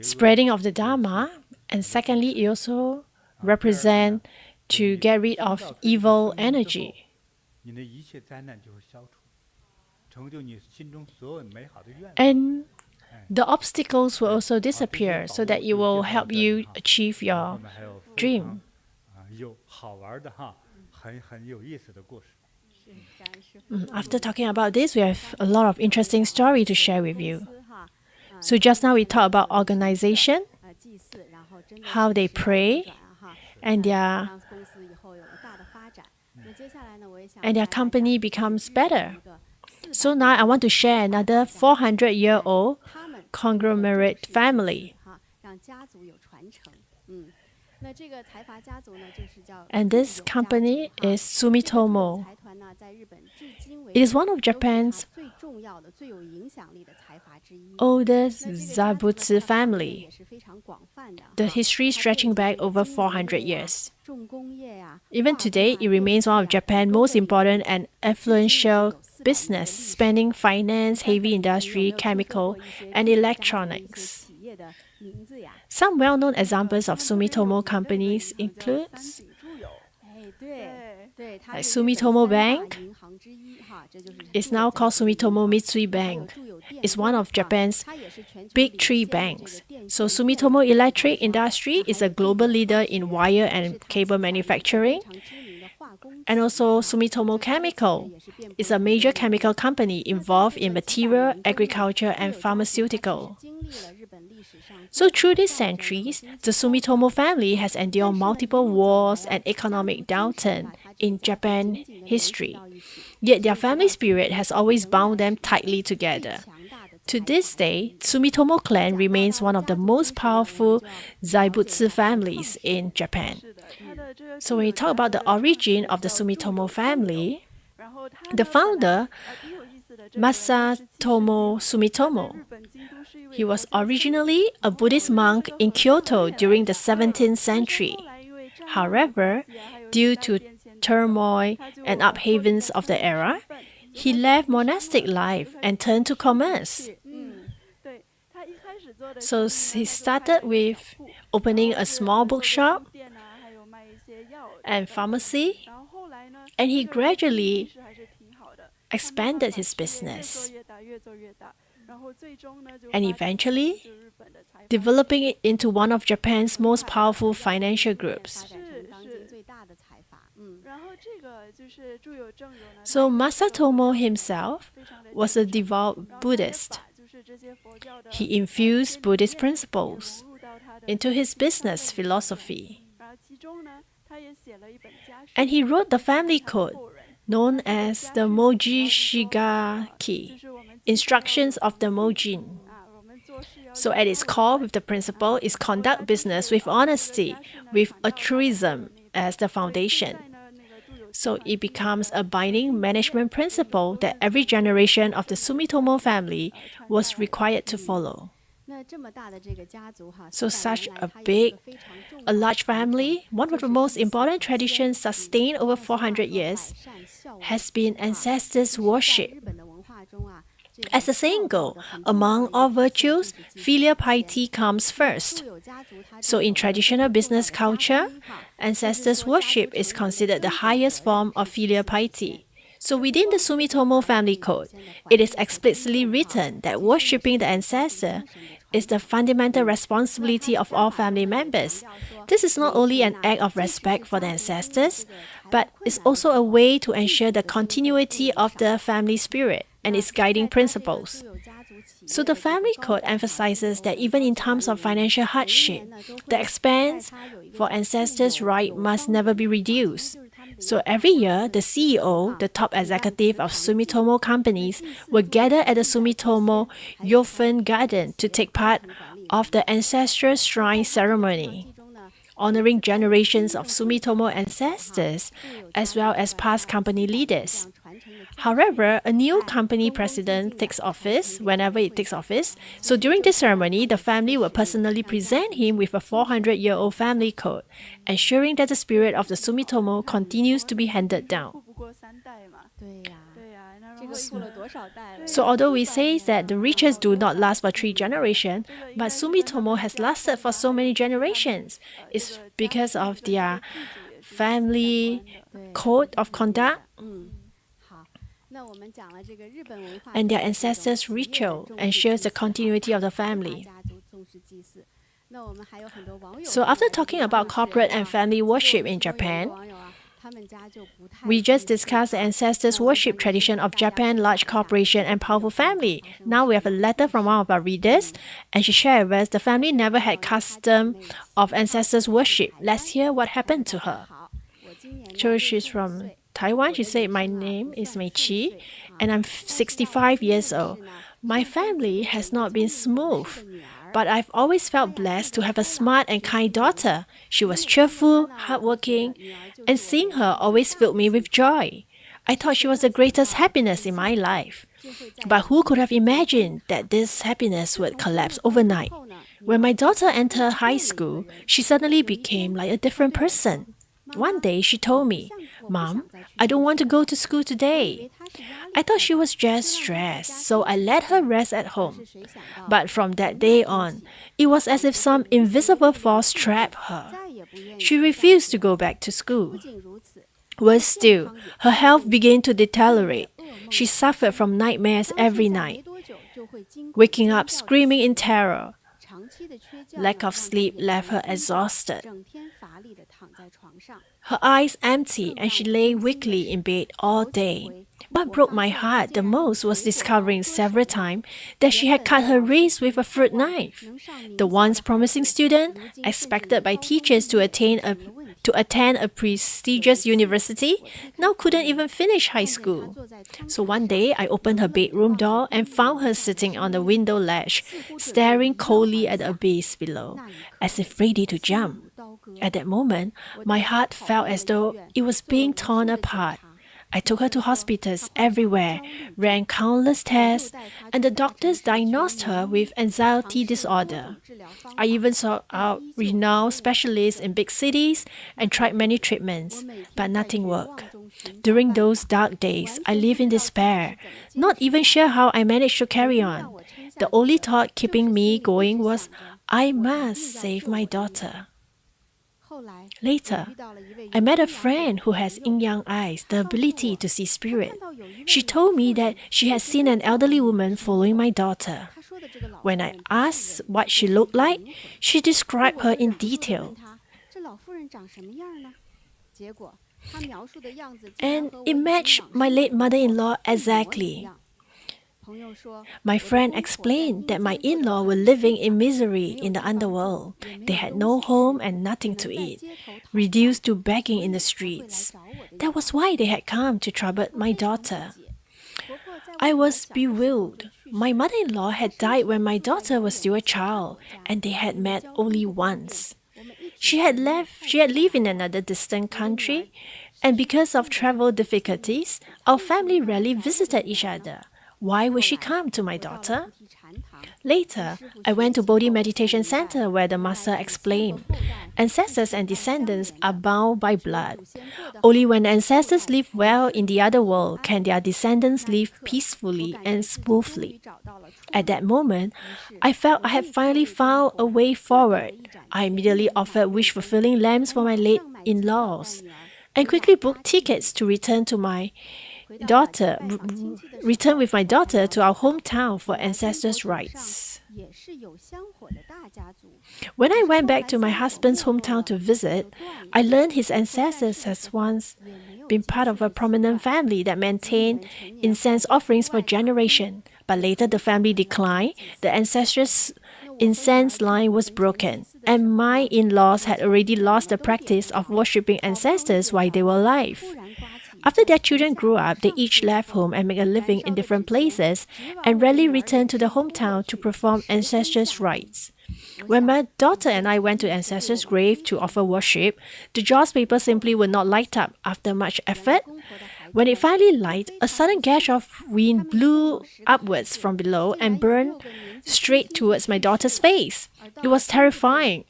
spreading of the Dharma, and secondly, it also represent to get rid of evil energy. And the obstacles will also disappear so that it will help you achieve your dream. After talking about this, we have a lot of interesting story to share with you. So just now we talked about organization, how they pray, and their company becomes better. So now I want to share another 400-year-old conglomerate family. And this company is Sumitomo. It is one of Japan's oldest Zaibutsu family. The history stretching back over 400 years. Even today, it remains one of Japan's most important and influential business, spanning finance, heavy industry, chemical, and electronics. Some well-known examples of Sumitomo companies include like Sumitomo Bank. It's now called Sumitomo Mitsui Bank. It's one of Japan's big three banks. So Sumitomo Electric Industry is a global leader in wire and cable manufacturing. And also Sumitomo Chemical is a major chemical company involved in material, agriculture, and pharmaceutical. So through these centuries, the Sumitomo family has endured multiple wars and economic downturn in Japan history. Yet their family spirit has always bound them tightly together. To this day, Sumitomo clan remains one of the most powerful Zaibutsu families in Japan. So when we talk about the origin of the Sumitomo family, the founder, Masatomo Sumitomo, he was originally a Buddhist monk in Kyoto during the 17th century. However, due to turmoil and upheavals of the era, he left monastic life and turned to commerce. So he started with opening a small bookshop and pharmacy, and he gradually expanded his business and eventually developing it into one of Japan's most powerful financial groups. So Masatomo himself was a devout Buddhist. He infused Buddhist principles into his business philosophy. And he wrote the family code known as the Moji Shigaki, Instructions of the Mojin. So at its core, with the principle, is conduct business with honesty, with altruism as the foundation. So it becomes a binding management principle that every generation of the Sumitomo family was required to follow. So such a large family, one of the most important traditions sustained over 400 years, has been ancestors' worship. As the saying goes, among all virtues, filial piety comes first. So in traditional business culture, ancestors' worship is considered the highest form of filial piety. So within the Sumitomo family code, it is explicitly written that worshipping the ancestor is the fundamental responsibility of all family members. This is not only an act of respect for the ancestors, but is also a way to ensure the continuity of the family spirit and its guiding principles. So the family code emphasizes that even in times of financial hardship, the expense for ancestors' right must never be reduced. So every year, the CEO, the top executive of Sumitomo companies, will gather at the Sumitomo Yofen Garden to take part of the ancestral shrine ceremony, honoring generations of Sumitomo ancestors as well as past company leaders. However, a new company president takes office whenever it takes office. So during this ceremony, the family will personally present him with a 400-year-old family code, ensuring that the spirit of the Sumitomo continues to be handed down. So although we say that the riches do not last for 3 generations, but Sumitomo has lasted for so many generations. It's because of their family code of conduct and their ancestors' ritual ensures the continuity of the family. So after talking about corporate and family worship in Japan, we just discussed the ancestors' worship tradition of Japan, large corporation and powerful family. Now we have a letter from one of our readers, and she shared with us the family never had custom of ancestors' worship. Let's hear what happened to her. So she's from Taiwan. She said, "My name is Mei-Chi, and I'm 65 years old. My family has not been smooth, but I've always felt blessed to have a smart and kind daughter. She was cheerful, hardworking, and seeing her always filled me with joy. I thought she was the greatest happiness in my life. But who could have imagined that this happiness would collapse overnight? When my daughter entered high school, she suddenly became like a different person. One day she told me, 'Mom, I don't want to go to school today.' I thought she was just stressed, so I let her rest at home. But from that day on, it was as if some invisible force trapped her. She refused to go back to school. Worse still, her health began to deteriorate. She suffered from nightmares every night, waking up screaming in terror. Lack of sleep left her exhausted. Her eyes empty and she lay weakly in bed all day. What broke my heart the most was discovering several times that she had cut her wrist with a fruit knife. The once promising student, expected by teachers to attend a prestigious university, now couldn't even finish high school. So one day, I opened her bedroom door and found her sitting on the window ledge, staring coldly at the abyss below, as if ready to jump. At that moment, my heart felt as though it was being torn apart. I took her to hospitals everywhere, ran countless tests, and the doctors diagnosed her with anxiety disorder. I even sought out renowned specialists in big cities and tried many treatments, but nothing worked. During those dark days, I lived in despair, not even sure how I managed to carry on. The only thought keeping me going was, I must save my daughter. Later, I met a friend who has yin-yang eyes, the ability to see spirit. She told me that she had seen an elderly woman following my daughter. When I asked what she looked like, she described her in detail. And it matched my late mother-in-law exactly. My friend explained that my in-law were living in misery in the underworld. They had no home and nothing to eat, reduced to begging in the streets. That was why they had come to trouble my daughter. I was bewildered. My mother-in-law had died when my daughter was still a child, and they had met only once. She had lived in another distant country, and because of travel difficulties, our family rarely visited each other. Why would she come to my daughter? Later, I went to Bodhi Meditation Center where the master explained, ancestors and descendants are bound by blood. Only when ancestors live well in the other world can their descendants live peacefully and smoothly. At that moment, I felt I had finally found a way forward. I immediately offered wish-fulfilling lamps for my late in-laws and quickly booked tickets to return with my daughter to our hometown for ancestors' rites. When I went back to my husband's hometown to visit, I learned his ancestors has once been part of a prominent family that maintained incense offerings for generations. But later the family declined, the ancestors' incense line was broken, and my in-laws had already lost the practice of worshipping ancestors while they were alive. After their children grew up, they each left home and made a living in different places and rarely returned to the hometown to perform ancestors' rites. When my daughter and I went to ancestors' grave to offer worship, the joss paper simply would not light up after much effort. When it finally lighted, a sudden gush of wind blew upwards from below and burned straight towards my daughter's face. It was terrifying.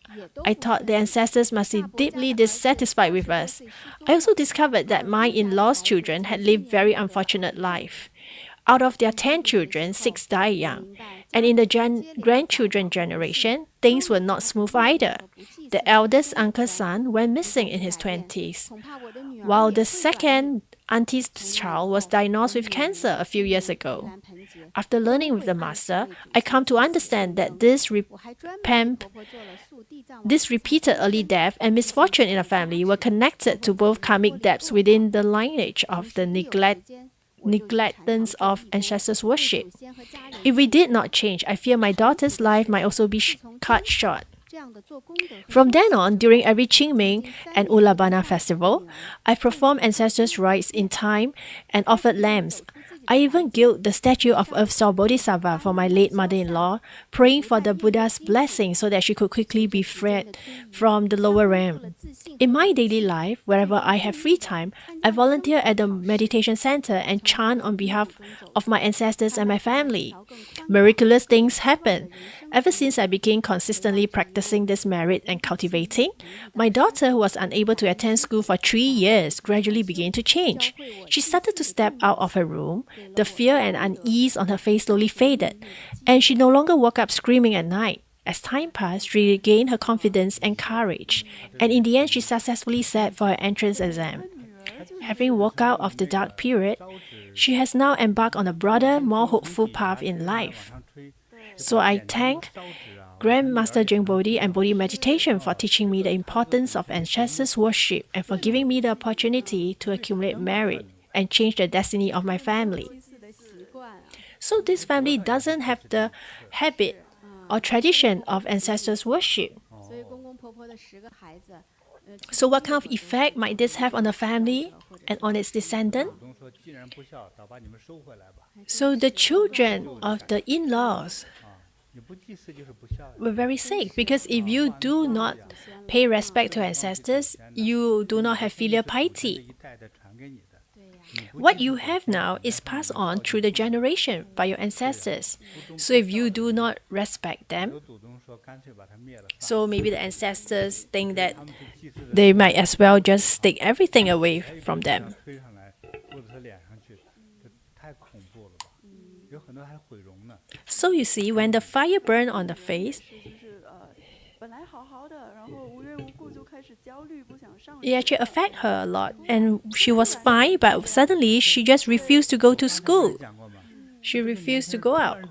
I thought the ancestors must be deeply dissatisfied with us. I also discovered that my in-laws' children had lived very unfortunate life. Out of their 10 children, 6 died young. And in the grandchildren generation, things were not smooth either. The eldest uncle's son went missing in his 20s, while the second auntie's child was diagnosed with cancer a few years ago. After learning with the master, I come to understand that this repeated early death and misfortune in a family were connected to both karmic debts within the lineage of the neglectance of ancestors' worship. If we did not change, I fear my daughter's life might also be cut short. From then on, during every Qingming and Ulabana festival, I performed ancestors' rites in time and offered lambs. I even gilt the statue of Earth-Soul Bodhisattva for my late mother-in-law, praying for the Buddha's blessing so that she could quickly be freed from the lower realm. In my daily life, wherever I have free time, I volunteer at the meditation center and chant on behalf of my ancestors and my family. Miraculous things happen. Ever since I began consistently practicing this merit and cultivating, my daughter, who was unable to attend school for 3 years, gradually began to change. She started to step out of her room. The fear and unease on her face slowly faded, and she no longer woke up screaming at night. As time passed, she regained her confidence and courage, and in the end, she successfully sat for her entrance exam. Having walked out of the dark period, she has now embarked on a broader, more hopeful path in life. So I thank Grandmaster JinBodhi and Bodhi Meditation for teaching me the importance of ancestors' worship and for giving me the opportunity to accumulate merit and change the destiny of my family. So this family doesn't have the habit or tradition of ancestors' worship. So what kind of effect might this have on the family and on its descendant? So the children of the in-laws were very sick, because if you do not pay respect to ancestors, you do not have filial piety. What you have now is passed on through the generation by your ancestors. So if you do not respect them, so maybe the ancestors think that they might as well just take everything away from them. So you see, when the fire burned on the face, it actually affected her a lot, and she was fine, but suddenly she just refused to go to school. She refused to go out.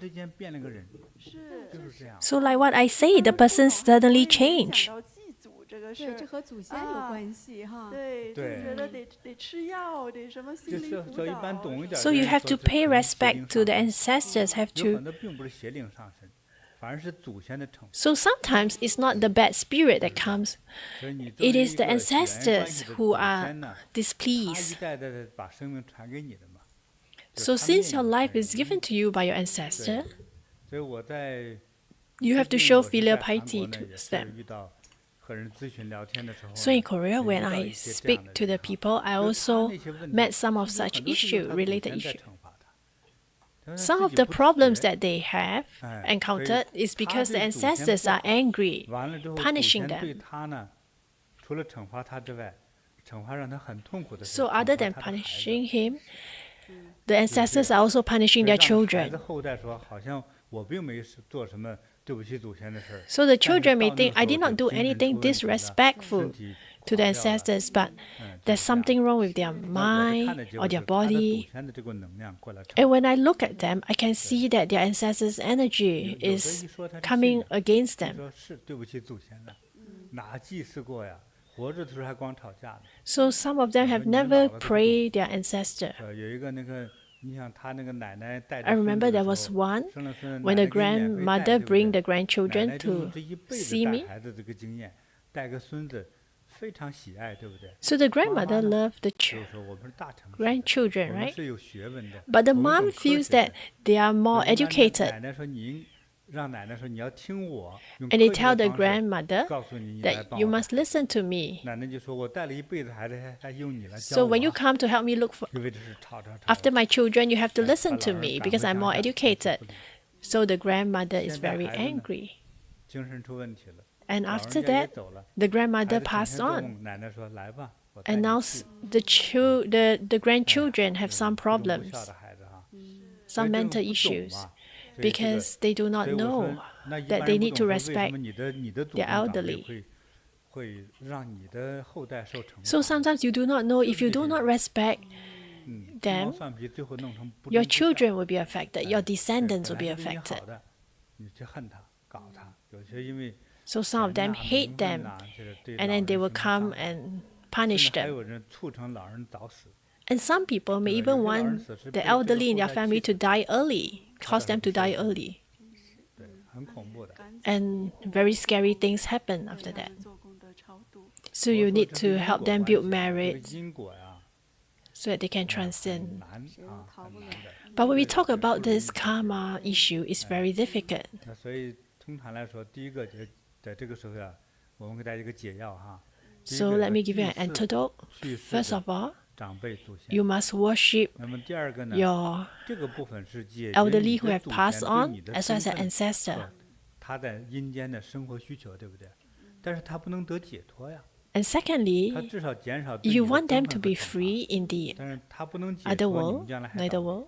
So like what I say, the person suddenly changed. So you have to pay respect to the ancestors, So sometimes it's not the bad spirit that comes. It is the ancestors who are displeased. So since your life is given to you by your ancestor, you have to show filial piety to them. So in Korea, when I speak to the people, I also met some of such related issues. Some of the problems that they have encountered is because the ancestors are angry, punishing them. So other than punishing him, the ancestors are also punishing their children. So the children may think, I did not do anything disrespectful to the ancestors, but there's something wrong with their mind or their body. And when I look at them, I can see that their ancestors' energy is coming against them. So some of them have never prayed their ancestor. I remember there was one when the grandmother bring the grandchildren to see me. So the grandmother loved the grandchildren, right? But the mom feels that they are more educated. And they tell the grandmother that you must listen to me. So when you come to help me look after my children, you have to listen to me because I'm more educated. So the grandmother is very angry. And after that, the grandmother passed on. And now the grandchildren have some problems, some mental issues, because they do not know that they need to respect their elderly. So sometimes you do not know, if you do not respect them, your children will be affected, your descendants will be affected. So some of them hate them, and then they will come and punish them. And some people may even want the elderly in their family to die early, cause them to die early. And very scary things happen after that. So you need to help them build merit so that they can transcend. But when we talk about this karma issue, it's very difficult. So let me give you an antidote. First of all, you must worship your elderly who have passed on, as well as an ancestor. And secondly, you want them to be free in the other world, neither world.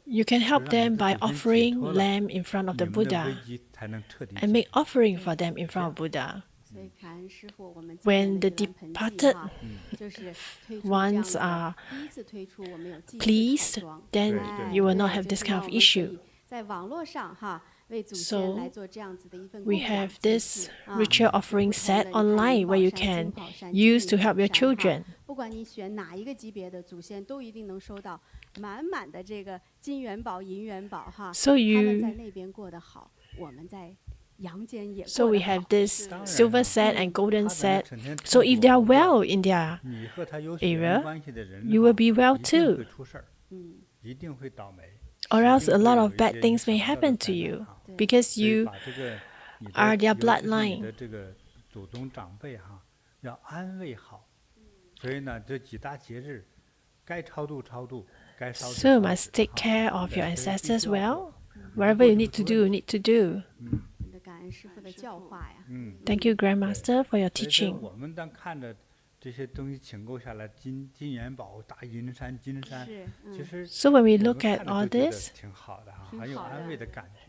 You can help them by offering lamb in front of the Buddha and make offering for them in front of Buddha. When the departed ones are pleased, then you will not have this kind of issue. So we have this ritual offering set online where you can use to help your children. So we have this silver set and golden set. So if they are well in their area, you will be well too. Or else a lot of bad things may happen to you because you are their bloodline. So you must take care of your ancestors well. Whatever you need to do, you need to do. Thank you, Grandmaster, for your teaching. So when we look at all this,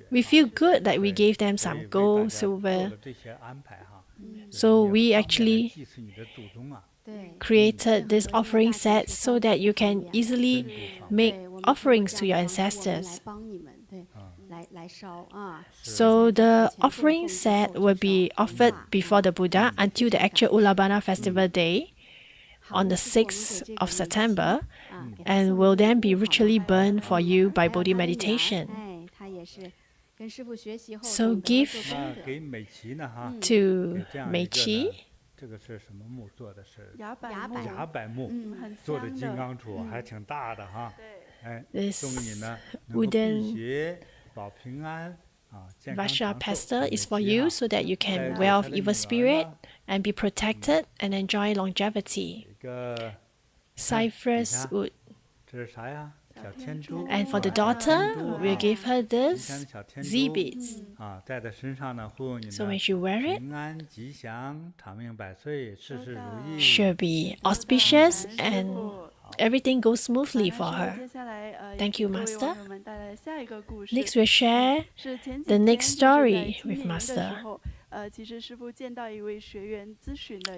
we feel good that we gave them some gold, silver. So we actually created this offering set so that you can easily make offerings to your ancestors. So the offering set will be offered before the Buddha until the actual Ulabana festival day on the 6th of September, and will then be ritually burned for you by Bodhi meditation. So give to Meiqi. This wooden Vasha pestle is for you so that you can wear off evil spirit and be protected and enjoy longevity. Cypress wood. And for the daughter, we'll give her this Z beads. So when she wear it, she'll be auspicious and everything goes smoothly for her. Thank you, Master. Next, we'll share the next story with Master.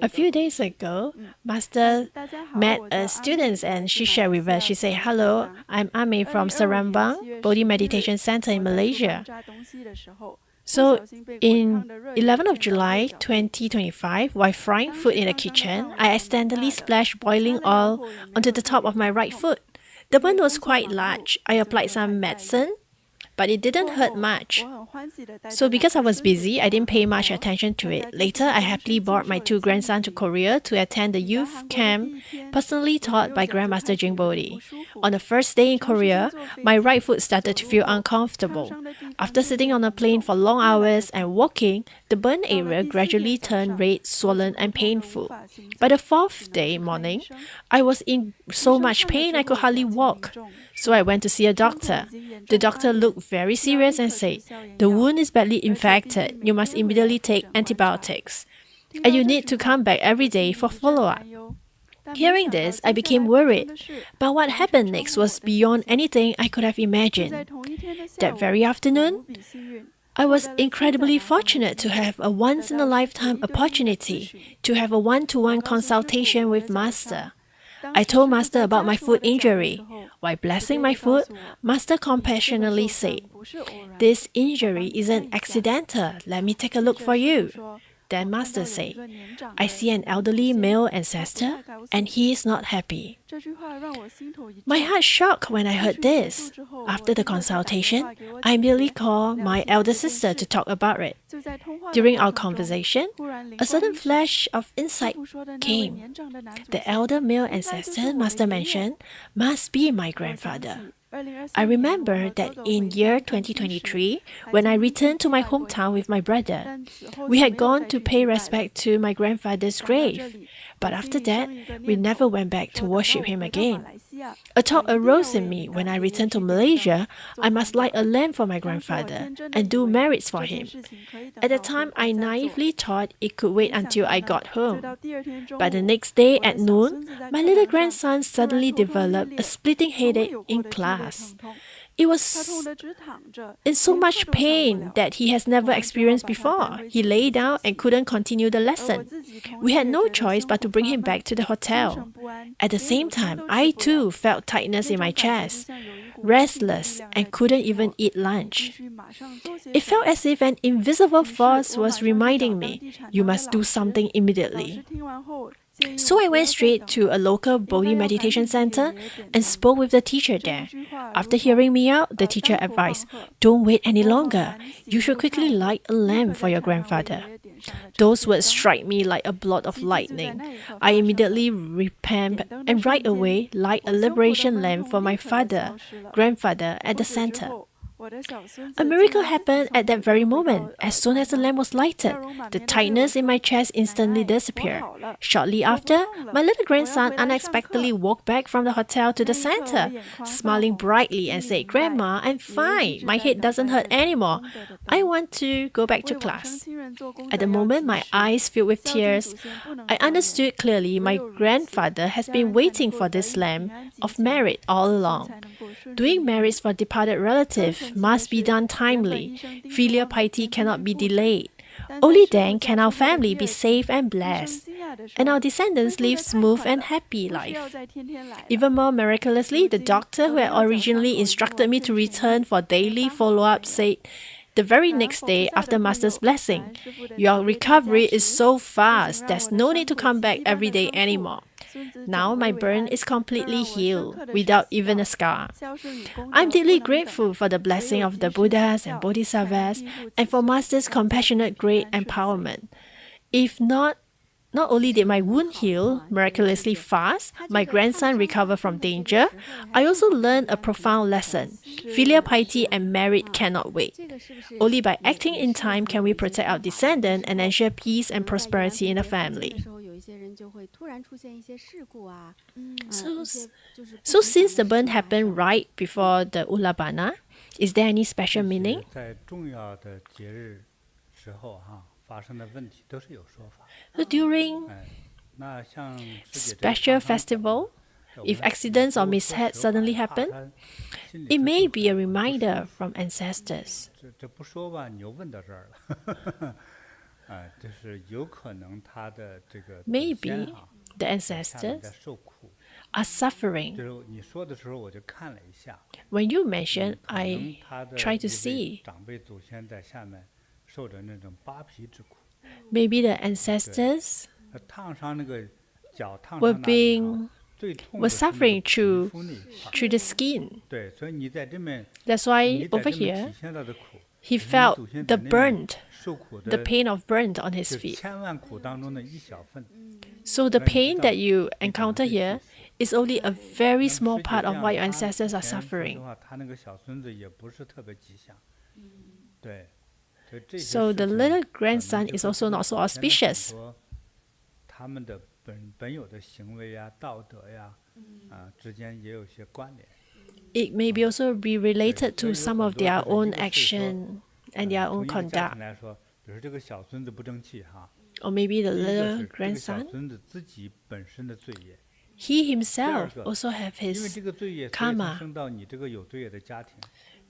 A few days ago, Master met students and she shared with us. She said, "Hello, I'm Ame from Serembang Bodhi Meditation Center in Malaysia." So, in 11th of July 2025, while frying food in the kitchen, I accidentally splashed boiling oil onto the top of my right foot. The burn was quite large. I applied some medicine, but it didn't hurt much. So because I was busy, I didn't pay much attention to it. Later, I happily brought my 2 grandsons to Korea to attend the youth camp personally taught by Grandmaster JinBodhi. On the first day in Korea, my right foot started to feel uncomfortable. After sitting on a plane for long hours and walking, the burn area gradually turned red, swollen, and painful. By the 4th day morning, I was in so much pain I could hardly walk. So I went to see a doctor. The doctor looked very serious and said, "The wound is badly infected. You must immediately take antibiotics. And you need to come back every day for follow-up." Hearing this, I became worried. But what happened next was beyond anything I could have imagined. That very afternoon, I was incredibly fortunate to have a once-in-a-lifetime opportunity to have a one-to-one consultation with Master. I told Master about my foot injury. While blessing my foot, Master compassionately said, "This injury isn't accidental. Let me take a look for you." Then Master said, "I see an elderly male ancestor and he is not happy." My heart shocked when I heard this. After the consultation, I immediately called my elder sister to talk about it. During our conversation, a sudden flash of insight came. The elder male ancestor Master mentioned must be my grandfather. I remember that in year 2023, when I returned to my hometown with my brother, we had gone to pay respect to my grandfather's grave. But after that, we never went back to worship him again. A thought arose in me when I returned to Malaysia, I must light a lamp for my grandfather and do merits for him. At the time, I naively thought it could wait until I got home. But the next day at noon, my little grandson suddenly developed a splitting headache in class. It was in so much pain that he has never experienced before. He lay down and couldn't continue the lesson. We had no choice but to bring him back to the hotel. At the same time, I too felt tightness in my chest, restless, and couldn't even eat lunch. It felt as if an invisible force was reminding me, "You must do something immediately." So I went straight to a local Bodhi meditation center and spoke with the teacher there. After hearing me out, the teacher advised, "Don't wait any longer. You should quickly light a lamp for your grandfather." Those words strike me like a bolt of lightning. I immediately repent and right away light a liberation lamp for my grandfather at the center. A miracle happened at that very moment. As soon as the lamp was lighted, the tightness in my chest instantly disappeared. Shortly after, my little grandson unexpectedly walked back from the hotel to the center, smiling brightly and said, "Grandma, I'm fine. My head doesn't hurt anymore. I want to go back to class." At the moment, my eyes filled with tears. I understood clearly my grandfather has been waiting for this lamp of merit all along. Doing merits for departed relatives must be done timely. Filial piety cannot be delayed. Only then can our family be safe and blessed, and our descendants live smooth and happy life. Even more miraculously, the doctor who had originally instructed me to return for daily follow-up said the very next day after Master's blessing, "Your recovery is so fast, there's no need to come back every day anymore. Now my burn is completely healed, without even a scar." I'm deeply grateful for the blessing of the Buddhas and Bodhisattvas and for Master's compassionate great empowerment. If not only did my wound heal miraculously fast, my grandson recovered from danger, I also learned a profound lesson. Filial piety and merit cannot wait. Only by acting in time can we protect our descendants and ensure peace and prosperity in the family. So since the burn happened right before the Ulabana, is there any special meaning? So during special festival, if accidents or mishaps suddenly happen, it may be a reminder from ancestors. 就是有可能他的这个祖先 Maybe 哈 the 在下面在 ancestors 受苦。 are suffering. 就是你说的时候，我就看了一下， When you mention, 可能 I 他的 try to 一位 see. 长辈祖先在下面受着那种扒皮之苦， Maybe the ancestors 烫伤那个脚烫 were 伤那里哈， being 最痛 were 的是那 suffering 个皮 through 肤那一块儿。 through the skin. 对，所以你在这边， That's why 你在 over 这边 here 体现到的苦， he 是你 felt 祖先 the 在那边 burnt, 受苦 the 的， pain of burnt on his 就 feet. 千万苦当中的一小份。 So the 让你知 pain 道 that you 你可能 encounter 会去 here 死。 is only a 那 very 么 small 师姐 part 这 of 样 what your 他 ancestors are 以前说实 suffering. 话，他那个小孙子也不是特别吉祥。对，所以这些 So 事 the 情 little 可能 grandson 就 is 会 also 对 not so 祖先的很 auspicious. 多他们的本有的行为呀、道德呀，之间也有些关联。 It may be also be related 所以 to 有 some 很 of 多 their 就是一 own 个是说， action and their 从 own 一个家 conduct. 庭来说，比如说这个小孙子不争气哈， Or maybe the 第一个 little 是这个小 grandson, 孙子自己本身的罪业， he 第二 himself 个， also have 因为 his 这个罪业，所以他 karma. 生到你这个有罪业的家庭，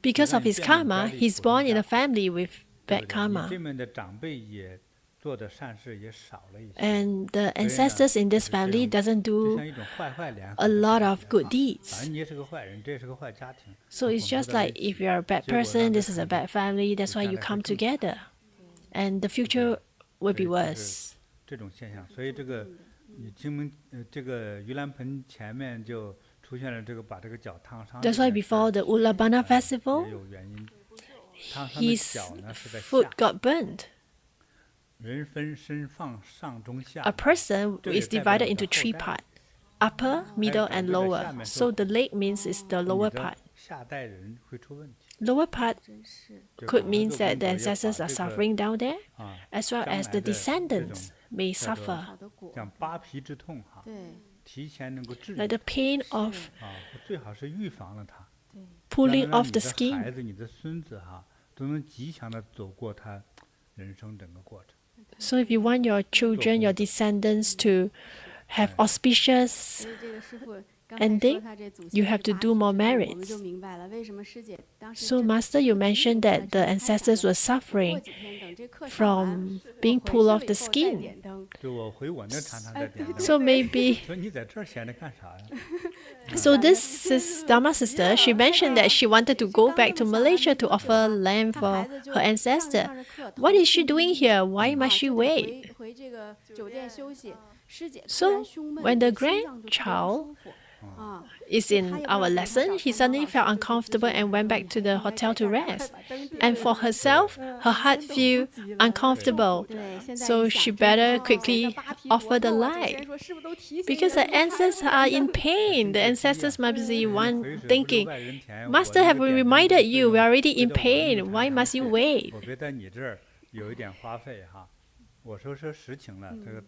Because 让 of 你 his 变本加 karma, 厉 he's 苦成 born in 家 a family with 对 bad 不对？你 karma. 这边的长辈也做的善事也少了一些， And the 所以呢， ancestors in 就 this 是这 family 样， doesn't 就 do 像一种坏坏联 a 合的 lot 感 of 觉 good 哈。反 deeds. 正你也是个坏人，这也是个坏家庭， So 混 it's 合 just 在一 like if 起， you're a bad 结果让 person, 这 this is a 可能 bad family, that's 就 why 将 you 来会 come 更惨， together. And the 对不对？ future will 所 be 以就是 worse. 这种现象。所以这个你金门这个盂兰盆前面就出现了这个把这个脚烫伤这 That's why 件事 before 儿， the Ulabana 也 Festival, 有原因。烫伤的 his 脚呢是在 foot 下， got burnt. 人分身放上中下 A 嘛， person 这个也 is 代表 divided 你的 into 后 three 代。 parts, upper, 还有 middle, 长 and 辈的 lower. 下面 So 受 the 苦， leg means is the 你 lower 的 part. 下代人会出问题。 Lower part 真是 就 could 赶快 mean 做 that 功 the 德，要 ancestors 把 are 这个 suffering down there, 啊 as well 将 as 来 the 的这种 descendants may 叫做 suffer. 好的果。像扒皮之痛哈，对提前能够治 Like 愈 the pain of 啊，最好是预防了它，对，让 pulling 让 off 你 the 的 skin. 孩子、你的孙子哈都能吉祥的走过他人生整个过程。 So if you want your children, your descendants to have auspicious 所以这个师傅刚才 ending, 说他这祖 you 先 have 是 to 扒 do 皮 more 之痛，我们 merits. 就明白了为什么师姐当时 So 真 Master, you 不仅 mentioned 有 that 了 the 他想 ancestors 着 were 过 suffering 几天等这课上完 from 我 being 回 pulled 去 off 了 the 以后再 skin. 点灯。就我回我那常常在点灯， So maybe 说你在这儿闲着干啥呀？ so this Dharma sister, she mentioned that she wanted to go back to Malaysia to offer lamb for her ancestor. What is she doing here? Why must she wait? 回这个酒店休息，师姐突 So 然胸闷， when the 心脏就不太 grandchild 舒服啊。 Is in our lesson, he suddenly felt uncomfortable and went back to the hotel to rest. And for herself, her heart feel uncomfortable. 对，现在 So 一 she 想 better 真的 quickly 扒皮 offer 多 the 痛啊， light. 祖先说师傅都提醒 Because 你 the 了，你还 ancestors are in pain. The ancestors must be one 回水不流 thinking, 外人田，我 Master 那 have 个点灯 reminded 的费 you, 用 we are already 归 in 到我那个 pain. 坛 Why 上 must you 去 wait? 我别在你这儿有一点花费哈。我说实情了，这个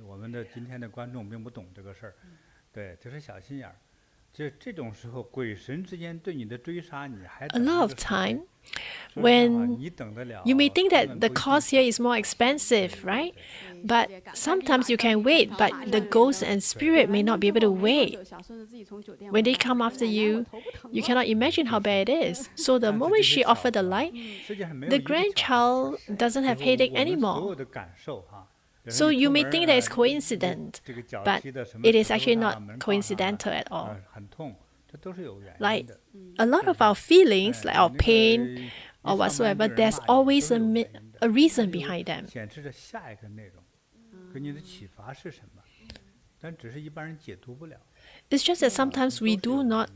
我们的今天的观众并不懂这个事儿，对，这是小心眼儿。这种时候，鬼神之间对你的追杀，你还 A 等 lot 一 of 个时间 time 说实话 when 你等得了 you may think 他 that 们 the 不一定 cost here is more expensive, right? But sometimes you can wait, but the ghosts and spirit may not be able to wait. When they come after you, you cannot imagine how bad it is. So the moment she offered the light, 世界上没有 the 一个巧合 grandchild doesn't have 就是 headache 我们所 anymore. 有的感受哈。比如 So 说你 you 出 may 门 think 儿 that it's 你 coincident, 这个脚 but 踢的什么 it is 石头 actually 上 not 门框上 coincidental at all. 很痛，这都是有原因 Like 的。 a lot of our feelings, like our pain or whatsoever, there's always a reason behind them. 显示着下一个内容，给你的启发是什么？但只是一般人解读不了。 It's just that sometimes we do not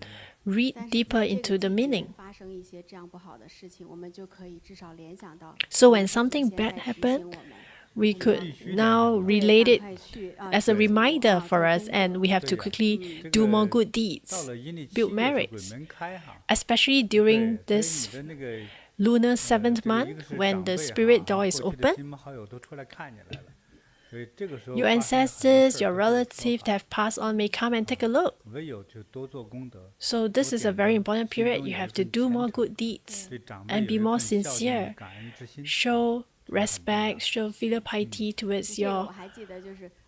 read deeper into the meaning. 发生一些这样不好的事情，我们就可以至少联想到。 So when something bad happened, we could now relate it as a reminder for us, and we have to quickly do more good 到 deeds, 了阴历7 build 月的鬼 merits, 门开哈， especially 对， during 所以 this 你的那个 lunar 这 7th 个一 month 个是 when 长 the 辈 spirit 哈 door is 过去的 open. 亲朋好友都出来看你来了，所以这个时候 Your 发生了很多 ancestors, 事儿 your 都可以说 relatives 法 that have passed on may come and take a look. 唯有就多做功德， So this is a very important period. You have to do more good deeds 对长辈 and 有 be 一 more 份孝敬 sincere. 感恩之心。 Show respect, show filial piety towards 这个我 your 还记得，就是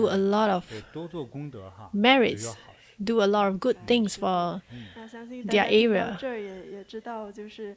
do a lot of 对，多做功德哈， merits, 只有好事。 do a lot of good things for 那相信大 their 家听到 area. 这儿也知道，就是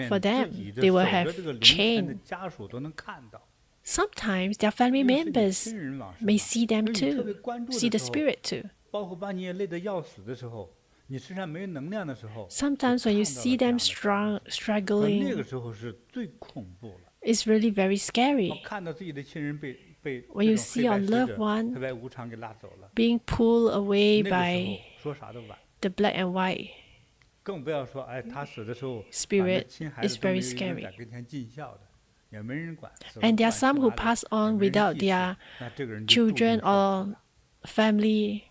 look for them, they will have chain. Sometimes their family members may see them too, see the spirit too. 包括把你也累得要死的时候，你身上没有能量的时候， Sometimes when you see them 那 struggling, 个时候是最恐怖了。 it's really very scary. 看到自己的亲人被 When you see your loved one 黑白无常给拉走了， being pulled away 那个时候 by 说啥都晚， the black and white 更不要说哎，他死的时候， spirit 亲孩 is 子都没 very 有人 scary. 在跟前尽孝的，也没人管。 And there are some who pass on without their children or family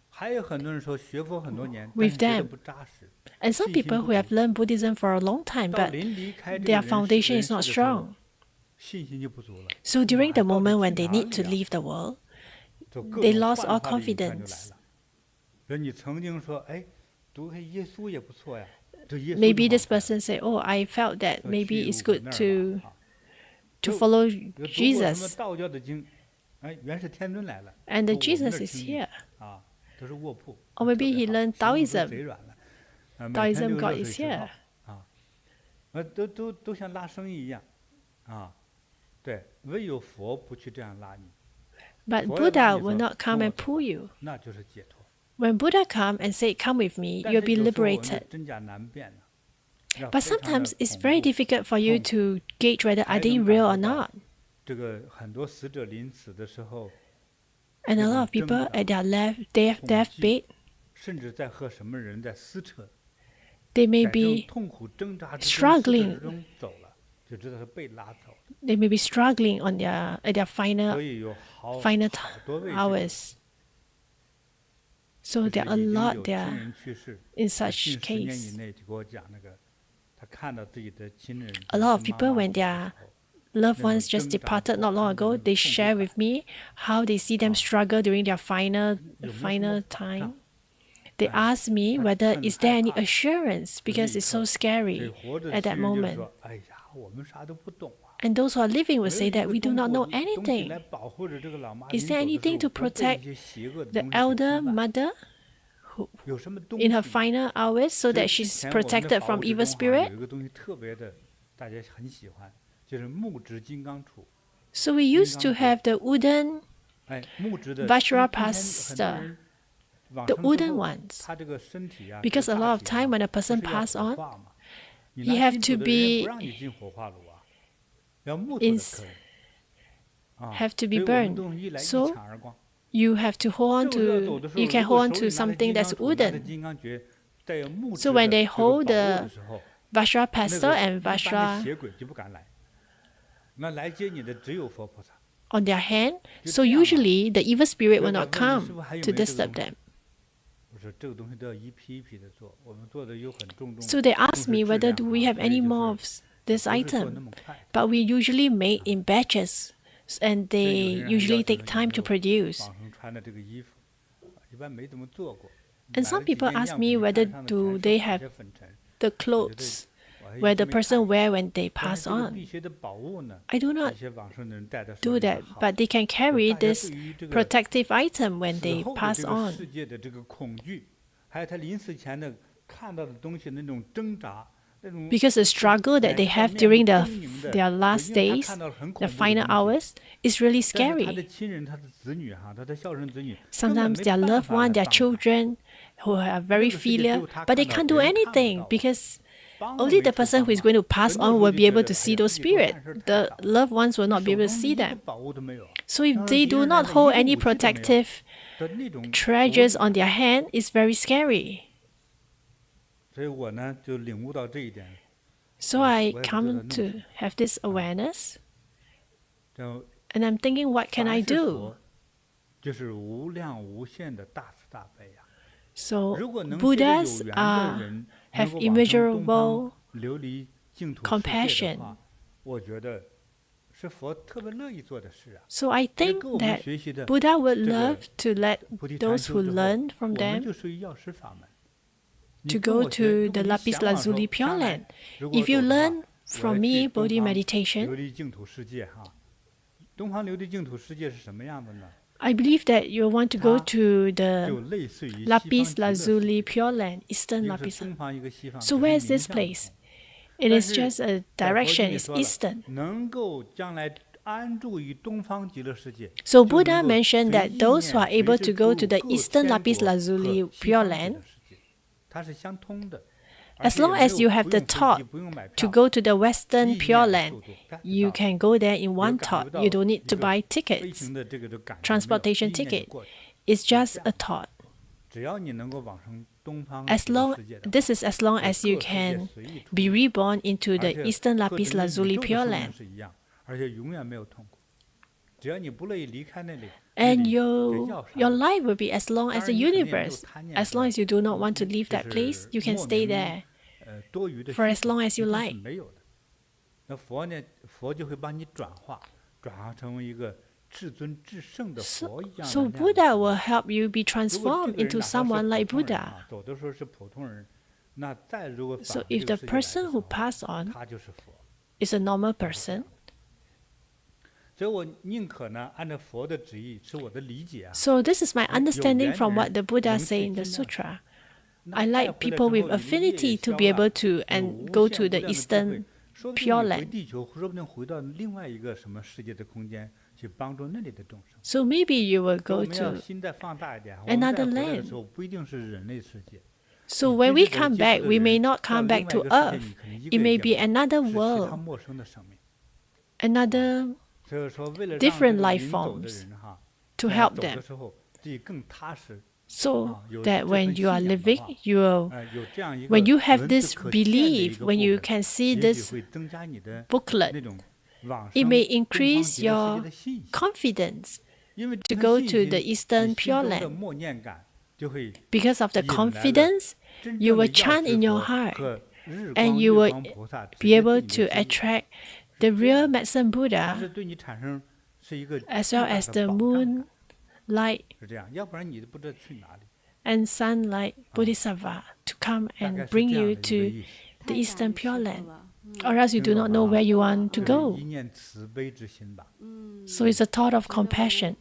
还有很多人说学佛很多年， with 但是学得 them. 不扎实， And some 信心 people 不 who have 足， learned Buddhism for a long time, 到 but 临离开这个 their 人世 foundation is 人 not 世的时候， strong. 信心就不足了。 So during the 到底 moment when 去 they 哪 need to 里啊？ leave the world, 就各 they 种 lost 幻 all 化的影片就来 confidence. 了。比如你曾经说，哎，读个耶稣也不错呀，这耶稣 Maybe 就 this 好看 person say, "Oh, I felt that 说 maybe 去 it's 我 good 那儿 to 吧啊 to 有 follow 有读过什么 Jesus, 道教的经，哎，原是天尊来了， and the 说我们 Jesus 那 is 听力 here." 啊，都是卧铺。 Or maybe 特别 he 好 learned 心都 Taoism. 贼软了，每天 Taoism 就 God 热水 is 池 here. 泡啊，都像拉生意一样啊，对，唯有佛不去这样拉你， But 佛要拉 Buddha 你 will 说 not 跟 come 我 and 走 pull 吧， you. 那就是解脱。 When Buddha come and say, "Come with me," 但 you'll 是 be 有时候我们的 liberated. 真假难辨呢，要 But 非常的 sometimes it's 恐 very 怖。 difficult for you 痛苦。 to gauge whether are 才 they 能 real 感 or 觉到 not. 这个很多死者临死的时候， And a lot of 那种 people 挣扎、 at their 恐 deathbed, 惧，甚至在和什么人在撕扯， they may 在这种 be 痛苦挣扎之中、撕 struggling. 扯之中走了，就知道是被拉走的。 they may be struggling on at their 所 final 以有好 final 好多位这个 hours. So 就 there 是 are a 已经 lot 有亲 there 人去世， in 就 such 近10年以 case. 内就给我讲那个，他看到自己的亲人 A lot of 亲妈 people 妈 when 走的 their 时候， loved 那种 ones just 挣扎 departed 不 not long 安的 ago, 那 they 种痛 share 苦 with 感， me how they see them 啊， struggle during their 有没有什么 final 保 time. 障？ They 哎， ask me 他 whether 很 is 害 there any 怕的， assurance 就 because 立 it's so 刻，所以 scary 活着的 at 亲 that 人就 moment. 说：“哎呀，我们啥都不懂啊， And those who are living will 没有 say 一 that 个 we do 东 not know 西来 anything. 保护着这个老妈 Is 临 there 走的时 anything 候 to 不被 protect 一些邪恶的 the 东西给 elder 侵犯， mother who 有什么东 in her 西吗？” final hours so 所以 that 之 she's 前我们的 protected 法 from 务之 evil 中好像 spirit? 有一个东西特别的，大家很喜欢，就是木质金刚杵。 So we 金 used 刚 to 杵， have the wooden 哎，木质的。因为 Vajra 今天很多 pastor, 人往 the 生之 wooden 后， ones. 他这个身体啊，这 Because 个 a 大 lot of 体 time 啊， when a 不 person 是要 pass 火 on, 化嘛？你 he 拿 have 金 to 属的人家不 be 让你进火化炉啊，要木头 in 的可以啊。 have to 所 be 以我们 burned. 东西一来一 So 抢而光。 you have to hold on 就是要走 to 的时候， you can 如果 hold on 手 to 里拿着 something 金刚 that's 杵，拿着 wooden. 金刚诀，带有木 So 质 when 的 they 这个 hold 宝物 the 的时候， Vajra 那 pastor 个 and 一般的 Vajra 邪鬼就不敢来，那来接你的只有佛菩萨。 on their hand, 就 so 这样啊。 usually the evil spirit 所 will 以来 not 问你师 come 傅还有 to 没有这个 disturb 东西？ them. 我说这个东西都要一批一批的做，我们做的又很重 So they 重 asked 视 me 质 whether 量 do we 啊， have 所以 any 就 more 是 of this 不是做那 item. 么快的。 But we usually make in batches, and 所以 they 有些人还要 usually 求 take 有 time 没 to 有 produce. 网上穿的这个衣服，一般没怎么做过。 And 买 some 了几 people 件 ask 样 me 品， whether 看上的 do 全 they 是 have 些粉尘， the 我觉得 clothes 我还一 where 直 the 没 person 看 wear when they 但 pass 是这个 on. 辟邪的宝物呢， I do 这 not 些往生的人带在手 do 里是 that, 好 but 的。 they can carry 大家 this 对于这个 protective item when 死 they 后的 pass 这个 on. 世界的这个恐惧，还有他临死前的看到的东西那种挣扎，那种 Because the struggle that they 眼看 have 面 during 目 the 狰狞的， their 就 last 因为他 days, 看到了很 the 恐怖的 final 东西。 hours, is really 但是他 scary. 的亲人、他的子女哈，他的孝顺子女，根本 Sometimes 没 their 办 loved 法来 one, their 帮他。 children, who are 那 very 个世界只 filial, 有他 but they 看 can't 到，do 别人看不 anything 到啊。 because 帮了 only 没 the 处 person 帮 who is 啊。 going to pass 很多 on 时候 will 就 be 觉 able 得， to 哎 see 呀， those 自己做 spirits. 善事儿太 The 好了， loved ones will 你 not be 手 able to 中 see 一个 them. 宝物都没有， So if 让 they 敌 do 人来 not 了一 hold 个 any 武器都没有 protective 的那种活 treasures 力。 on their hand, it's very scary. 所以我呢就领悟到这一点， So 我 I 也不知道 come 那么 to 深。 have this awareness, 就 and I'm thinking, what can 凡 I 是 do? 佛，就是无量无限的大慈大悲呀。 So 如果能这个有 Buddhas 缘的 are 人 have 能够往生东方 immeasurable 琉璃净土世界 compassion. 的话，我觉得是佛特别乐意做的事啊。 So I 也 think 跟我们 that 学习的 Buddha would 这个 love to let 菩提禅 those 修 who 之后， learn from 我们 them 就属于药师法门。你 to 跟 go 我学， to 如 the 果你 Lapis 向往说 Lazuli Pure 将来 Land. 如果 If you 走的话， learn 我 from 要 me 去东 Bodhi 方 meditation, 琉璃净土世界哈。东方琉璃净土世界是什么样的呢？ I believe that you want to go 它 to 就 the 类似于西 Lapis 方极乐世 Lazuli 界， Pure Land, Eastern 一个是 Lapis. 东方，一个西方， So 只是 where is 名 this 相不 place? 同。 It 但 is 是 just a 在佛经 direction, 里 it's 说了， Eastern. 能够将来 So Buddha mentioned that those who are able to go to the Eastern Lapis Lazuli Pure Land, as long as you have the thought to go to the Western Pure Land, you can go there in one thought. You don't need to buy tickets, transportation ticket. It's just a thought. This is as long as you can be reborn into the Eastern Lapis Lazuli Pure Land. And your life will be as long as the universe. As long as you do not want to leave that place, you can stay there for as long as you like. So Buddha will help you be transformed into someone like Buddha. So if the person who passed on is a normal person, so this is my understanding from what the Buddha said in the sutra. I like people with affinity to be able to and go to the Eastern Pure Land. So maybe you will go to another land. So when we come back, we may not come back to Earth. It may be another world, another different life forms to help them. So that when you are living, when you have this belief, when you can see this booklet, it may increase your confidence to go to the Eastern Pure Land. Because of the confidence, you will chant in your heart, and you will be able to attract the real medicine Buddha, as well as the moon light and sunlight Bodhisattva to come and bring you to the Eastern Pure Land. Or else you do not know where you want to go. So it's a thought of compassion.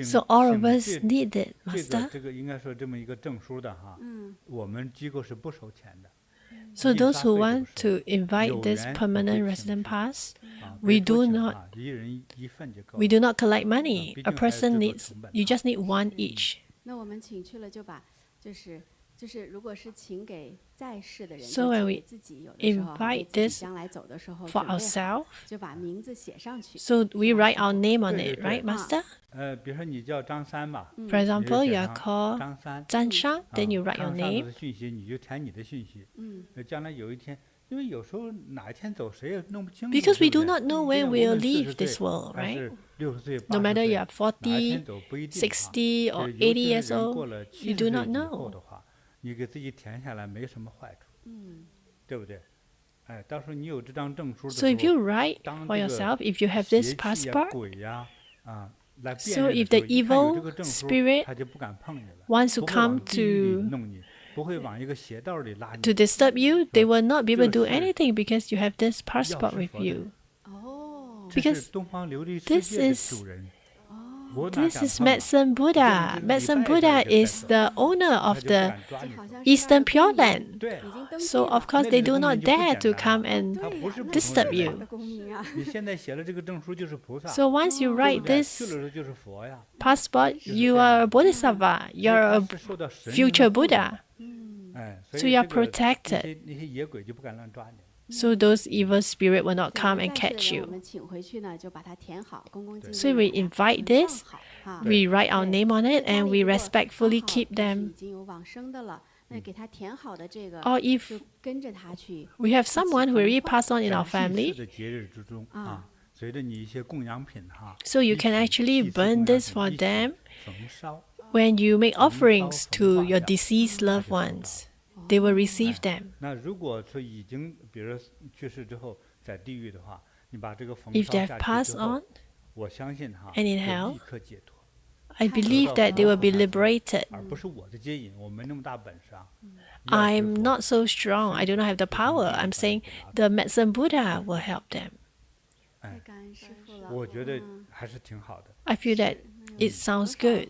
So all of us need it, Master. So those who want to invite this permanent resident pass, we do not collect money. A person needs, you just need one each. So when we invite this for ourselves, so we write our name on it, right, Master? For example, you are called Zhan Shang, then you write your name. Because we do not know when we will leave this world, right? No matter you are 40, 60, or 80 years old, you do not know. So if you write for yourself, if you have this passport, so if the evil spirit wants to come to disturb you, they will not be able to do anything because you have this passport with you. Because this is Medicine Buddha. Medicine Buddha is the owner of the Eastern Pure Land. So of course they do not dare to come and disturb you. So once you write this passport, you are a Bodhisattva. You are a future Buddha. So you are protected. So those evil spirits will not come and catch you. So we invite this, we write our name on it, and we respectfully keep them. Or if we have someone who already passed on in our family, so you can actually burn this for them when you make offerings to your deceased loved ones. They will receive them. If they have passed on and in hell, I believe that they will be liberated. I'm not so strong. I do not have the power. I'm saying the medicine Buddha will help them. I feel that it sounds good.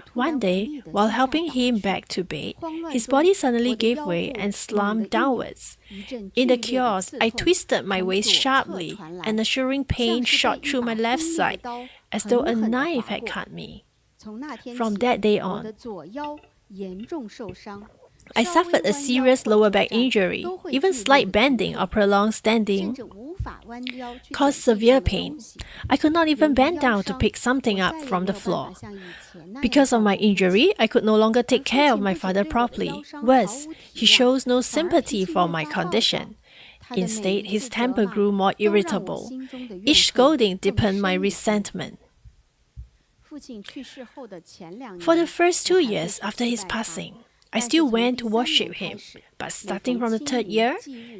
One day, while helping him back to bed, his body suddenly gave way and slumped downwards. In the chaos, I twisted my waist sharply, and a shivering pain shot through my left side, as though a knife had cut me. From that day on, I suffered a serious lower back injury. Even slight bending or prolonged standing caused severe pain. I could not even bend down to pick something up from the floor. Because of my injury, I could no longer take care of my father properly. Worse, he shows no sympathy for my condition. Instead, his temper grew more irritable. Each scolding deepened my resentment. For the first 2 years after his passing, I still went to worship him, but starting from the 3rd year,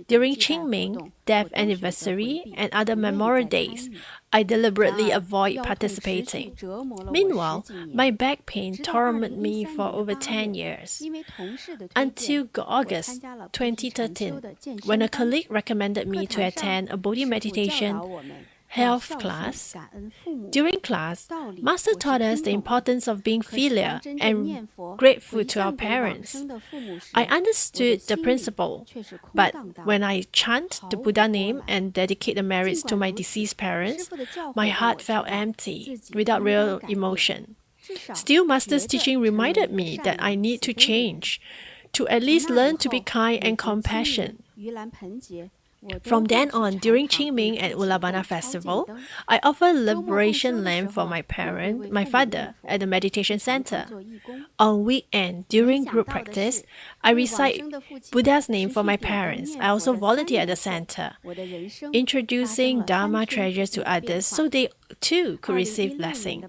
during Qingming, death anniversary, and other memorial days, I deliberately avoid participating. Meanwhile, my back pain tormented me for over 10 years, until August 2013, when a colleague recommended me to attend a Bodhi meditation health class. During class, Master taught us the importance of being filial and grateful to our parents. I understood the principle, but when I chant the Buddha name and dedicate the merits to my deceased parents, my heart felt empty, without real emotion. Still, Master's teaching reminded me that I need to change, to at least learn to be kind and compassionate. From then on, during Qingming and Ulabana festival, I offer liberation lamp for my father, at the meditation center. On weekend, during group practice, I recite Buddha's name for my parents. I also volunteer at the center, introducing Dharma treasures to others so they too could receive blessing.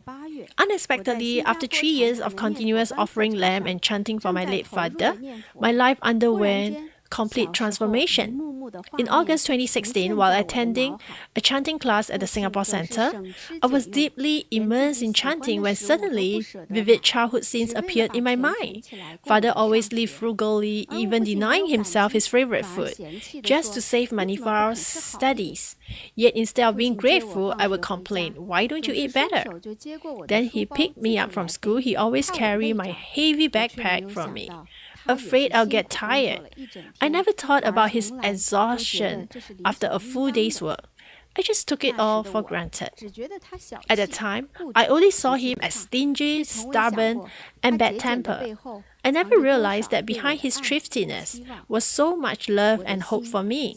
Unexpectedly, after 3 years of continuous offering lamp and chanting for my late father, my life underwent complete transformation. In August 2016, while attending a chanting class at the Singapore Center, I was deeply immersed in chanting when suddenly vivid childhood scenes appeared in my mind. Father always lived frugally, even denying himself his favorite food, just to save money for our studies. Yet instead of being grateful, I would complain, "Why don't you eat better?" Then he picked me up from school. He always carried my heavy backpack from me, afraid I'll get tired. I never thought about his exhaustion after a full day's work. I just took it all for granted. At the time, I only saw him as stingy, stubborn, and bad-tempered. I never realized that behind his thriftiness was so much love and hope for me.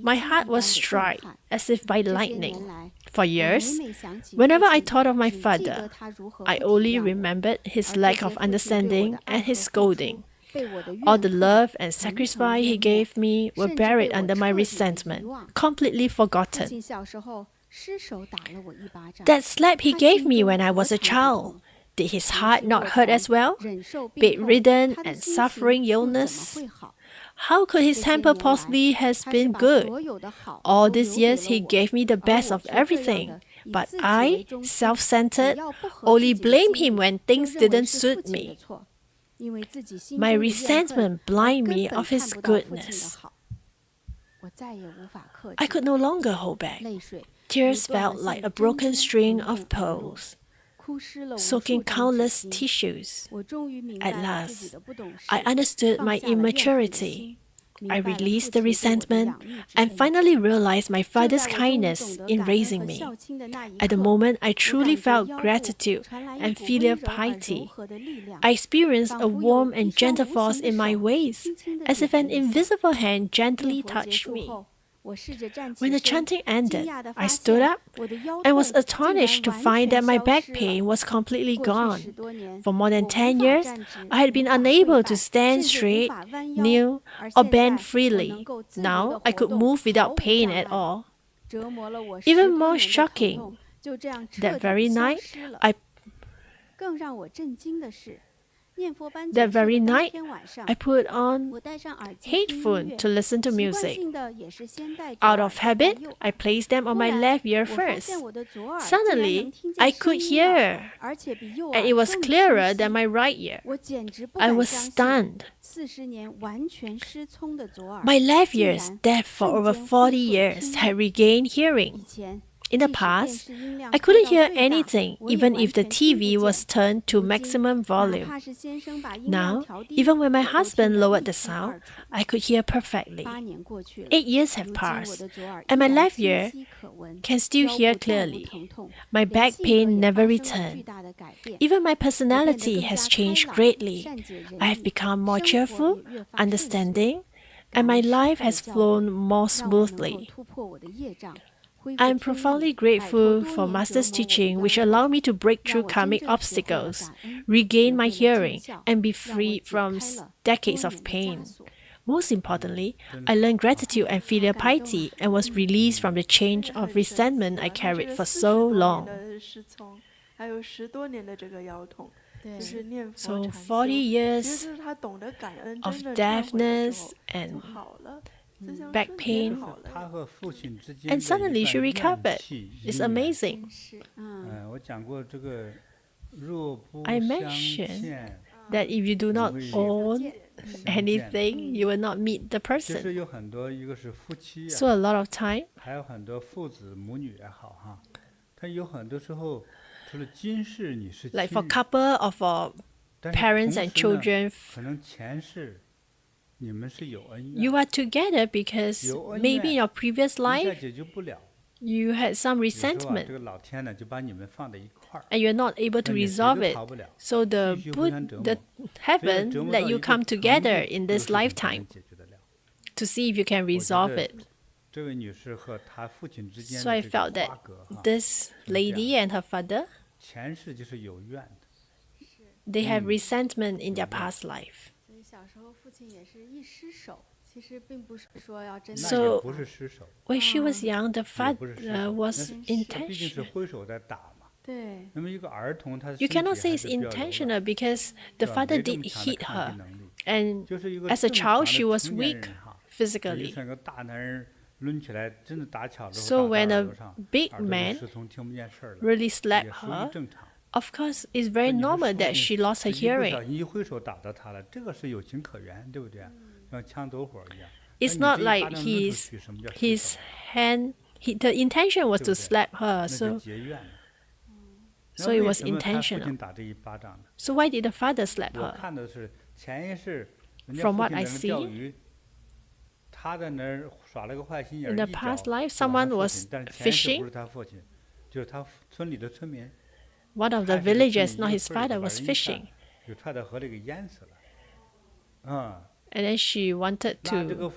My heart was struck as if by lightning. For years, whenever I thought of my father, I only remembered his lack of understanding and his scolding. All the love and sacrifice he gave me were buried under my resentment, completely forgotten. That slap he gave me when I was a child, did his heart not hurt as well? Bedridden and suffering illness? How could his temper possibly have been good? All these years he gave me the best of everything, but I, self-centered, only blame him when things didn't suit me. My resentment blinded me of his goodness. I could no longer hold back. Tears felt like a broken string of pearls, soaking countless tissues. At last, I understood my immaturity. I released the resentment and finally realized my father's kindness in raising me. At the moment, I truly felt gratitude and filial piety. I experienced a warm and gentle force in my waist, as if an invisible hand gently touched me. When the chanting ended, I stood up and was astonished to find that my back pain was completely gone. For more than 10 years, I had been unable to stand straight, kneel, or bend freely. Now, I could move without pain at all. Even more shocking, that very night, I put on headphones to listen to music. Out of habit, I placed them on my left ear first. Suddenly, I could hear, and it was clearer than my right ear. I was stunned. My left ear, deaf for over 40 years, had regained hearing. In the past, I couldn't hear anything, even if the TV was turned to maximum volume. Now, even when my husband lowered the sound, I could hear perfectly. 8 years have passed, and my left ear can still hear clearly. My back pain never returned. Even my personality has changed greatly. I have become more cheerful, understanding, and my life has flown more smoothly. I'm profoundly grateful for Master's teaching, which allowed me to break through karmic obstacles, regain my hearing, and be free from decades of pain. Most importantly, I learned gratitude and filial piety and was released from the chain of resentment I carried for so long. So 40 years of deafness and back pain, and suddenly she recovered. It's amazing. I mentioned that if you do not own anything, you will not meet the person. So a lot of time, like for couple or for parents and children, you are together because maybe in your previous life you had some resentment and you're not able to resolve it. So the heaven let you come together in this lifetime to see if you can resolve it. So I felt that this lady and her father, they have resentment in their past life. So when she was young, the father was intentional. You cannot say it's intentional because the father did hit her, and as a child she was weak physically. So when a big man really slapped her, of course, it's very normal that she lost her hearing. It's not like his hand, the intention was to slap her, so it was intentional. So why did the father slap her? From what I see, in the past life, someone was fishing. One of the villagers, not his father, was fishing. And then she wanted to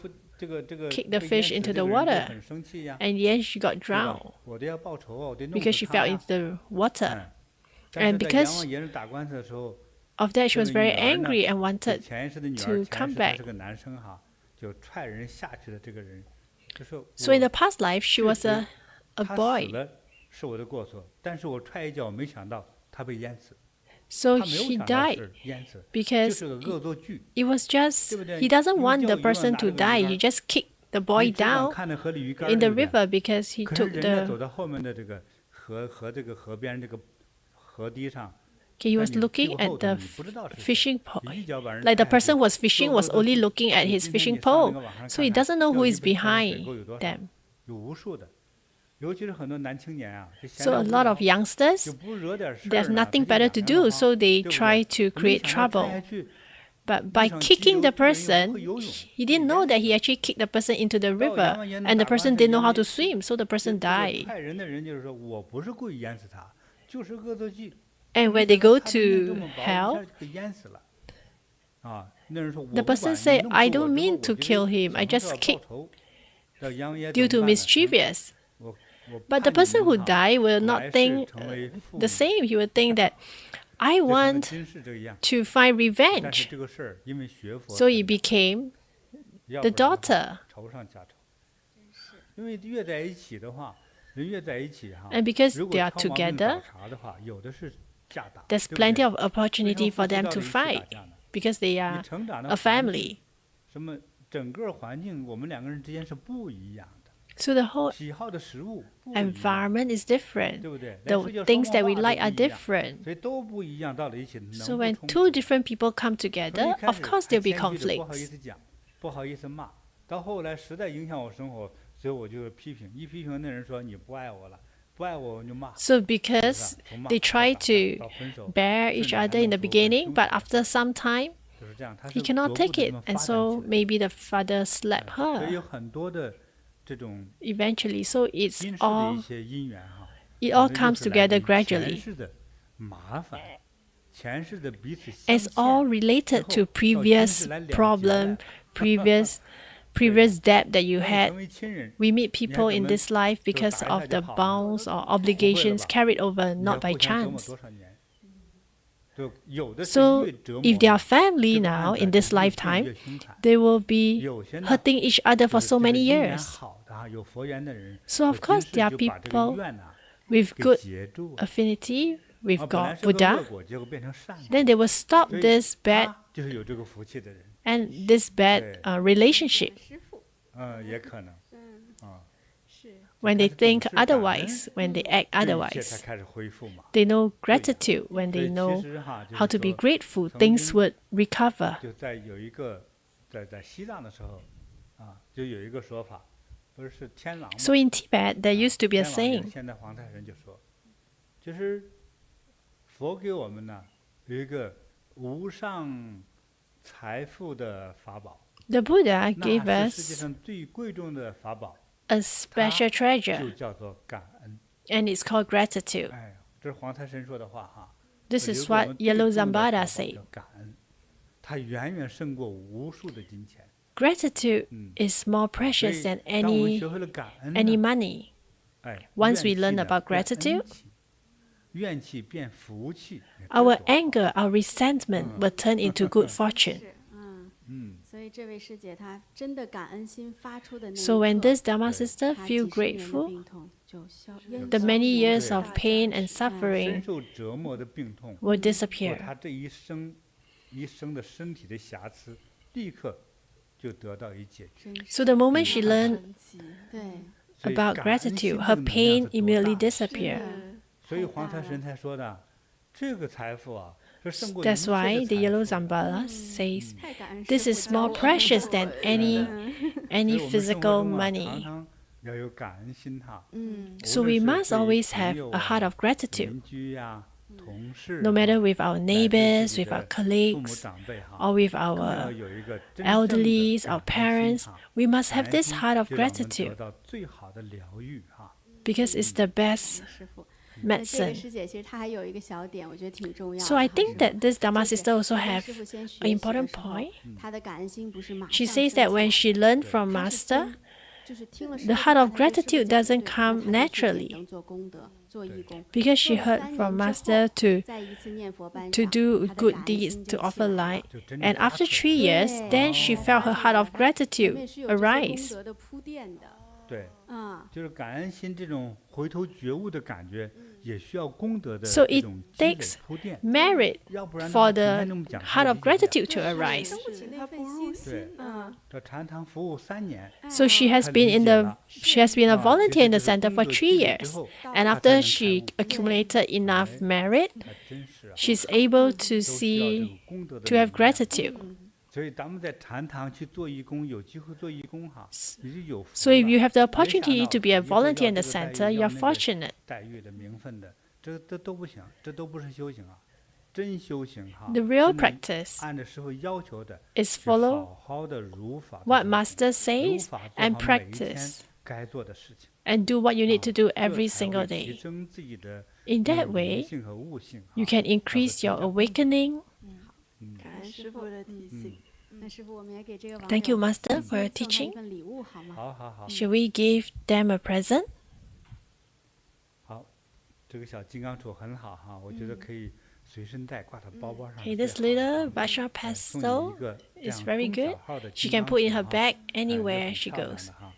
kick the fish into the water. And then she got drowned because she fell into the water. And because of that, she was very angry and wanted to come back. So in the past life, she was a boy. So he died because it was just, he doesn't want the person to die. He just kicked the boy down in the river because he took the... Okay, he was looking at the fishing pole. Like the person who was fishing was only looking at his fishing pole. So he doesn't know who is behind them. So a lot of youngsters, there's nothing better to do, so they try to create trouble. But by kicking the person, he didn't know that he actually kicked the person into the river, and the person didn't know how to swim, so the person died. And when they go to hell, the person said, I don't mean to kill him, I just kicked due to mischievous. But the person who died will not think the same. He will think that I want to find revenge. So he became the daughter. And because they are together, there's plenty of opportunity for them to fight because they are a family. So the whole environment is different. The things that we like are different. So when two different people come together, of course there will be conflicts. So because they try to bear each other in the beginning, but after some time, he cannot take it. And so maybe the father slapped her. Eventually, so it all comes together gradually. It's all related to previous problem, previous previous debt that you 当你 had. 成为亲人， We meet people 你 in 还 this life 就 because 打一 of 下 the 就好了。 bonds or obligations carried over 你 not 还 by 互相折磨 chance. 多少年？就有的是 So 越折磨 if they are 呢， family 这个 now 案子 in 就 this 越变 lifetime, 越凶残。 they will be 有些呢， hurting each other 就 for 是 so 这个 many 因缘 years. 好的哈，有佛缘的人， So 有 of course 今 there 世 are 就把这个 people 愿呐 with 给 good 截住了。 affinity with 啊，本来 God, 是个恶 Buddha, 果，结果变成善果。 then they will stop 所以 this bad 他就是有这个福气的人， and this bad relationship 师傅，也可能啊， 是 when they 他是懂 think 事感恩 otherwise, when they act 这一切才 otherwise. 开始恢复嘛。 They know gratitude when 所以 they 其 know 实哈，就 how 是 to be 说 grateful, 曾 things 经 would recover. 就在有一个在西藏的时候，就有一个说法，不是天狼嘛？ So in Tibet, there used to be a 天王爷 saying, 现在黄太神就说，就是佛给我们呢有一个无上财富的法宝， the Buddha 那 gave 是世界 us 上最贵重的法宝， a special 就 treasure, 叫做感恩。 and it's called gratitude. 哎，这是黄太神说的话哈。 This 有 is 一个我 what 们最 Yellow 重的法 Zambada 宝 said. 叫感恩，它远远胜过无数的金钱。 Gratitude is more 所 precious 以 than 当我们 any 学会了感恩 any 呢， money. 哎 Once we 怨气 learn 呢 about 变恩 gratitude, 气，怨气变福气。你知 our 道吗 anger, our resentment will turn into good fortune. 是，所以这位师姐她真的感恩心发出的那一 So when 刻， this Dharma sister 她 feel 几十年的 grateful, 病痛就烟 the 消 many 云 years 散 of pain and 深 suffering 受折磨的病痛， will 或 disappear. 他这一生的身体的瑕疵，立刻就得到一解决。真是 So the moment she 很 learned 神奇。对，所以 about 感恩心 gratitude, 这 her 个能量 pain 是多 immediately 大的 disappear. 所以黄财神才说的，这个财富啊，是胜过一 That's 切 why 的 the 财 Yellow 富。 Zambala says 太感恩 this 师 is 傅 more 教我们 precious 了 than 所 any 以 any 我们生活 physical 中啊，常 money. 常要有感恩心哈。 So 无 we 论 must 是对 always 朋 have 友 a 啊 heart of gratitude, 邻居呀、同事 no 啊 matter with our 乃至 neighbors, 自己 with our 的父母 colleagues, 长辈哈， or with 更要 our 有一个真正的 elderlies, our 感恩 parents. 心哈。 We must 感 have 恩 this 心 heart of 就让我们得 gratitude 到最好的疗愈哈。 because it's the best 师傅。那这位 medicine. 师姐其实她还有一个小点，我觉得挺重要的。 So I 哈 think 师 that 傅 this Dharma 就是 sister also 她跟 have 师傅先学 an 习的 important 时候 point. 她的感恩心不是马上 She 升 says 起 that 来 when she learned from 她是 Master, 先就是听了师 the 傅 heart 的 of 话，她跟师傅 gratitude 讲 doesn't 对 come 然后她就去点 naturally 灯做功德，做义工。 because she 做了 heard 3 from 年之 Master 后 to 在一次念佛班 to 上 do 她的 good 感恩 deeds 心 to 就起 offer 来了 light. 就真正 And 发 after 出来 3 years, 对 then she 她 felt 发 her 现 heart 了 of 她前 gratitude 面是有这些功 arise. 德的铺垫的。对，啊，就是感恩心这种回头觉悟的感觉，也需要功德的 So 这 it 种积累 takes 铺垫， merit 要不然的 for 话，今 the 天这么讲， heart of 理解不了 gratitude to 对 arise. 生不起那它份不入心。对，嗯，这禅堂服务3年， So she has 她 been 理 in 解 the 了 she has been a 啊，其 volunteer 实 in the 这个 center 功 for 德 3积累之 years. 后， And 她才 after 能开 she 悟。 accumulated enough 哎 merit, 还真是啊， she's able to 都需要这 see 个功德的 to have 能量。 gratitude. 所以咱们在禅堂去做义工，有机会做义工哈，你就有福 So if 了 you have the 别想 opportunity 到 to be a 以后要 volunteer in the 这个待遇 center, 要 you're 那个 fortunate. 待遇的名分的，这都不行，这都不是修行啊，真修行哈。 The real 真的 practice 按照师傅要求的， is 是 follow 好好的如法 what 做好 Master 如 says 法做 and 好每一天 practice 该做的事情， and do what you need to do 这 every 才 single 会提 day. 升自己的 In 那 that 种灵 way, 性和悟性哈。 you can 才会 increase 增 your 加 awakening. 感恩师傅的提醒。那师傅，我们也给这个网 Thank you, 友 Master, 先 for your 送他一 teaching. 份礼物好吗？好好好 Should we give them a present? 好，这个小金刚杵很好哈，我觉得可以随身带，挂到包包上。 Okay, this little Vajra 哎送你 pestle 一个这 is 样 very 中小 good. 号的 She 金 can 刚 put in 杵 her 哈 bag 哎也 anywhere 很 she 漂亮 goes. 的哈，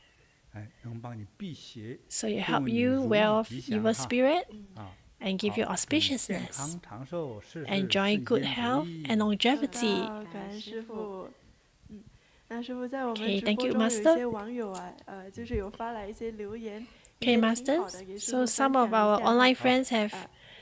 哎，能帮你辟邪， So it 祝 help 你 you 如 wear 意 off 吉祥 evil 哈 spirit 啊， and give you 好，健 auspiciousness. 康长寿，事事 Enjoy 顺 good 心如 health 意 and 收 longevity. 到感恩师傅。那师傅在我们 Okay, 直 thank 播 you, 中有一 Master. 些网友啊，就是有发来一些留言，一 Okay, 些挺好 Masters. 的，给师 So 傅 some 分 of 享 our 一下哈。 online friends have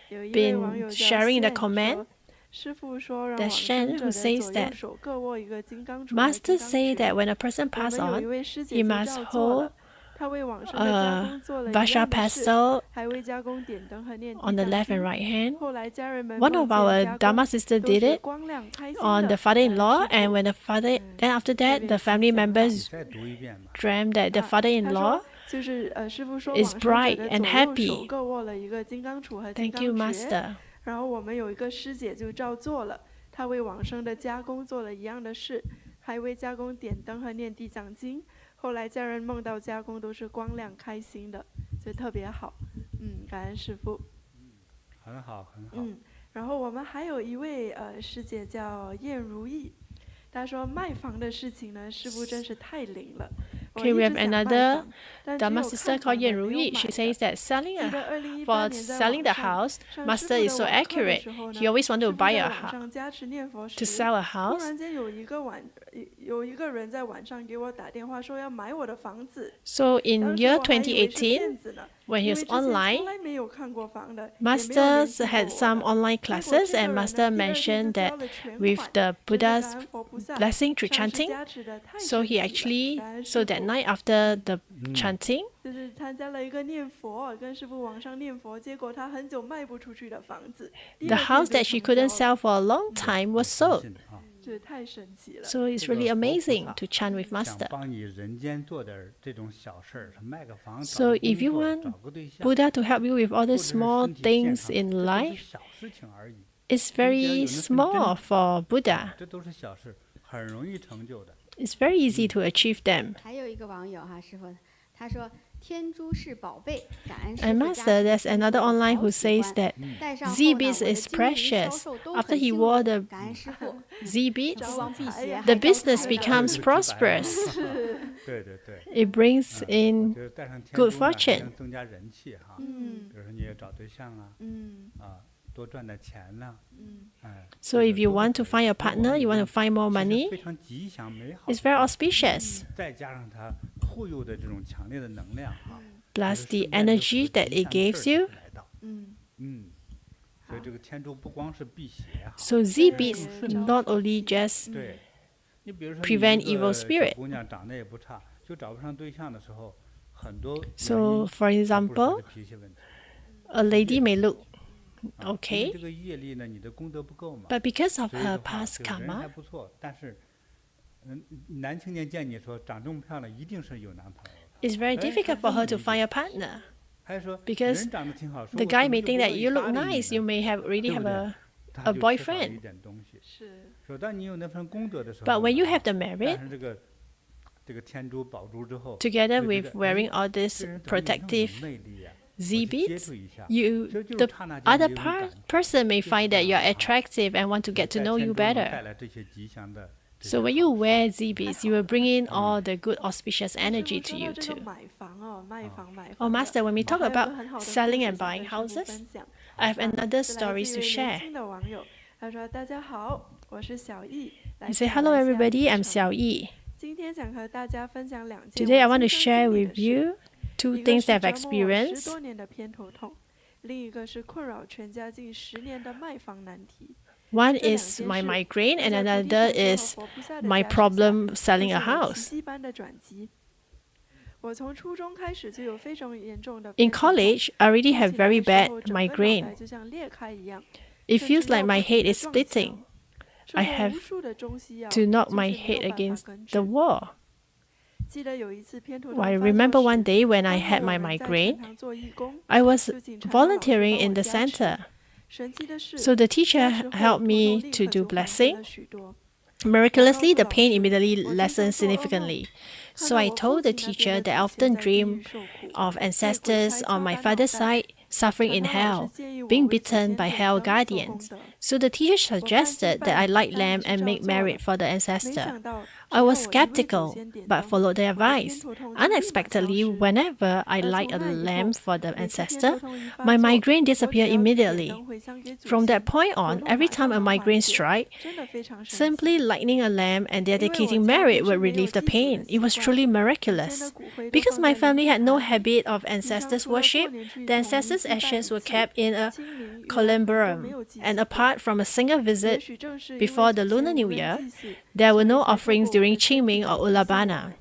有一位网 been 友叫 sharing the 线 comment. 说，师傅说让 That's 往 Shen 生者 who 的 says 左右 that 手各握一个金刚杵和 Master 金刚 say 匙。 that when a person 我 pass 们有 on, 一位师姐 he 就 must 照做了 hold，她为往生的家公做了一 Vajra 样的事， pestle 还为家公点灯和念地 on the 藏 left and 经。 right hand. 后来家人们 One 梦 of 见 our 家 Dharma 公 sister 都 did 是 it 光亮开心 on 的 the 感恩 father-in-law, 师 and 傅 when the father, then after that, the family 你 members 再读一遍吧。 dreamt that the 他 father-in-law 说就是师傅说 is 往生者 bright 的 and 左右 happy. 手各握了一个金刚杵和金 Thank you, 刚匙， Master. 然后我们有一个师姐就照做了，她为往生的家公做了一样的事，还为家公点灯和念地藏经。后来家人梦到家公都是光亮开心的，所以特别好。感恩师父。很好，很好。然后我们还有一位师姐叫燕如意，她说卖房的事情呢，师父真是太灵了。Okay, we have another Dharma sister called Yen Rui. She says that selling the house, Master is so accurate. He always wanted to buy a house, to sell a house. 突然间有一个人在晚上给我打电话说要买我的房子。 So in year 2018, when he was online, Master had some online classes, and Master mentioned that with the Buddha's blessing through chanting, so he actually, so that night after the chanting, 就是参加了一个念佛，跟师父网上念佛，结果他很久卖不出去的房子， the house that she couldn't sell for a long time was sold. 这太神奇了。 So it's really amazing to chant with Master. 帮你人间做点这种小事儿，卖个房， So if you want Buddha to help you with all the small things in life, 小事情而已。 it's very small for Buddha. 这都是小事，很容易成就的。 It's very easy to achieve them. 还有一个网友哈，师傅他说天珠是宝贝，感恩师 And 傅 Master, 加 there's 持 another 天珠 online 好 who 喜 says 欢 that 戴上后呢， Z-Beats 我的 is 经营销 precious. 售都 After 很 he 兴 wore 隆 the 感恩师傅 Z-Beats, 招王辟邪， the 还 business 招财 becomes prosperous. 对对对。 It brings in 就是带上天 good 珠呢，还 fortune. 能增加人气哈。比如说你也找对象啊，多赚点钱呐。So if you want to find a partner, you want to find more 其实 money, 非常吉祥美好。 it's very auspicious. 再加上它护佑的这种强烈的能量哈。 Plus the energy that it gives you. 所以这个天珠不光是辟邪哈。 So Z-Beats not only just 对。你比如说 prevent 你一 evil 个 spirit. 小姑娘长得也不差，就找不上对象的时候，很多 So, for 原因都不是她 example, 的脾气问题。 a lady may look 因为 okay, 这个业力呢，你的功德不够嘛。 but because of 所以 her 的话 past 这个人还 karma, 不错，但是，男青年见你说长这么漂亮，一定是有男朋友的。 it's very difficult for her to find a partner. 还说 Because 人长得挺好，说 The 我 guy 什么 may 事 think 不 that 乐意 you look 搭理你 nice, you 呢 may already 对不 have 对 a 他 a 就缺少 boyfriend. 一点东西。是。说当你有那份功德的时候， But when you have the 但 merit, 是这个天珠宝珠之后， together 就觉 with 得 wearing 哎 all this 这人怎么有那么有 protective 魅力呀？我去 Z-Beats, 接触一下， you 这就 the 刹那间 other 有种感觉 person may 就是 find that 这 you're 样啊 attractive and want to get to 在 know 天 you 珠能 better. 带来这些吉祥的这 So 些 when 好 you 处 wear Z-Beats, you will bring in all the good auspicious 师 energy 父 to 说 you 到这个 too. 买房哦，卖房买房 Oh, 的。 Master, when we talk 还有个 about 很好的 selling 故 and 事想 buying 跟师父 houses, 分享 I have another 是来 stories 自 to 于年 share. 轻的网友，他说：“大家好，我是小易，来 You 自 say, 马 hello 来西亚 everybody, I'm 槟城 Xiao Yi. 今天想和大家分享两件 Today I 我 want to 亲身 share 经历的 with 事。 you two 一个 things 是 that I've 折磨我10 experienced. 多年的偏头痛，另一个是困扰全家近10年的卖房难题。 One 这两 is 件 my 事 migraine 都 and 在菩提 another 禅师和 is 佛菩萨的 my 加持下 problem 出 selling 现 a 了 house. 奇迹般的转机。我从初中开始就有非常严重的 In 偏头痛， college, I already 痛 have 起来 very 的时 bad 候整个脑 migraine. 袋就像裂开一样， It 甚至 feels like 要 my 不停 head 地 is 撞 splitting. 墙，吃 I 过 have 无数的中西药， to knock 就是 my 没 head 有办法 against 根 the 治。 wall. 记得有一次偏头痛 Well, I 发作 remember one 时， day when I 刚 had 好 my 有人在 migraine, 禅堂做义工， I was 就请禅堂老师 volunteering 帮 in 我 the 加持。 center. 神奇的是， So the 加 teacher 持后 helped 痛 me 立 to 刻 do 就缓解 blessing. 了许多。 Miraculously, the 我告诉 pain 老师， immediately 我经常 lessened 做噩梦， significantly. 看 So 到 I 我父 told the 亲那边 teacher 的 that I 祖先 often 在地狱 dream 受苦， of 被鬼 ancestors 差 on 敲 my 打脑 father's 袋。 side suffering 禅 in 堂老师 hell, 建议我 being 为祖 bitten 先 by 点 hell 灯做功 guardians. 德。 So the teacher 我半信 suggested 半 that I 疑， light 但还 lamp 是 and 照 make 做了。 merit for the 没 ancestor. 想到，只 I 要 was 我一为祖 skeptical, 先点 but 灯， followed their 我的偏 advice. 头痛就立马消 Unexpectedly, 失。 whenever I 而 light 从 a 那以 lamp 后， for the 每次偏 ancestor, 头痛一发 my 作， migraine 我只 disappeared 要点 immediately. 灯回向给祖 From 先， that point 头 on, 痛 every 马 time 上 a 能缓 migraine 解， strike, 真的非常神奇。 simply lighting a lamp and 因为我 dedicating 家 merit 不 would 是没有 relieve the 祭祖的 pain. It 习 was 惯， truly 祖先的 miraculous. 骨灰都 Because 放 my 在灵 family 骨 had no 坛里， habit of 平常 ancestors 除了过 worship, 年去 the 统一 ancestors' 祭拜一 ashes were 次， kept in a 清明、盂兰盆都没 columbarium, 有祭 and 祀过。 apart from a single 也 visit 许正是因为 before 祖 the 先 Lunar 无 New 人 year, 祭祀， there 所 were 以 no 才透 offerings 过我 during 的身体 Qingming 来 or 提醒我 Ulabana. 们。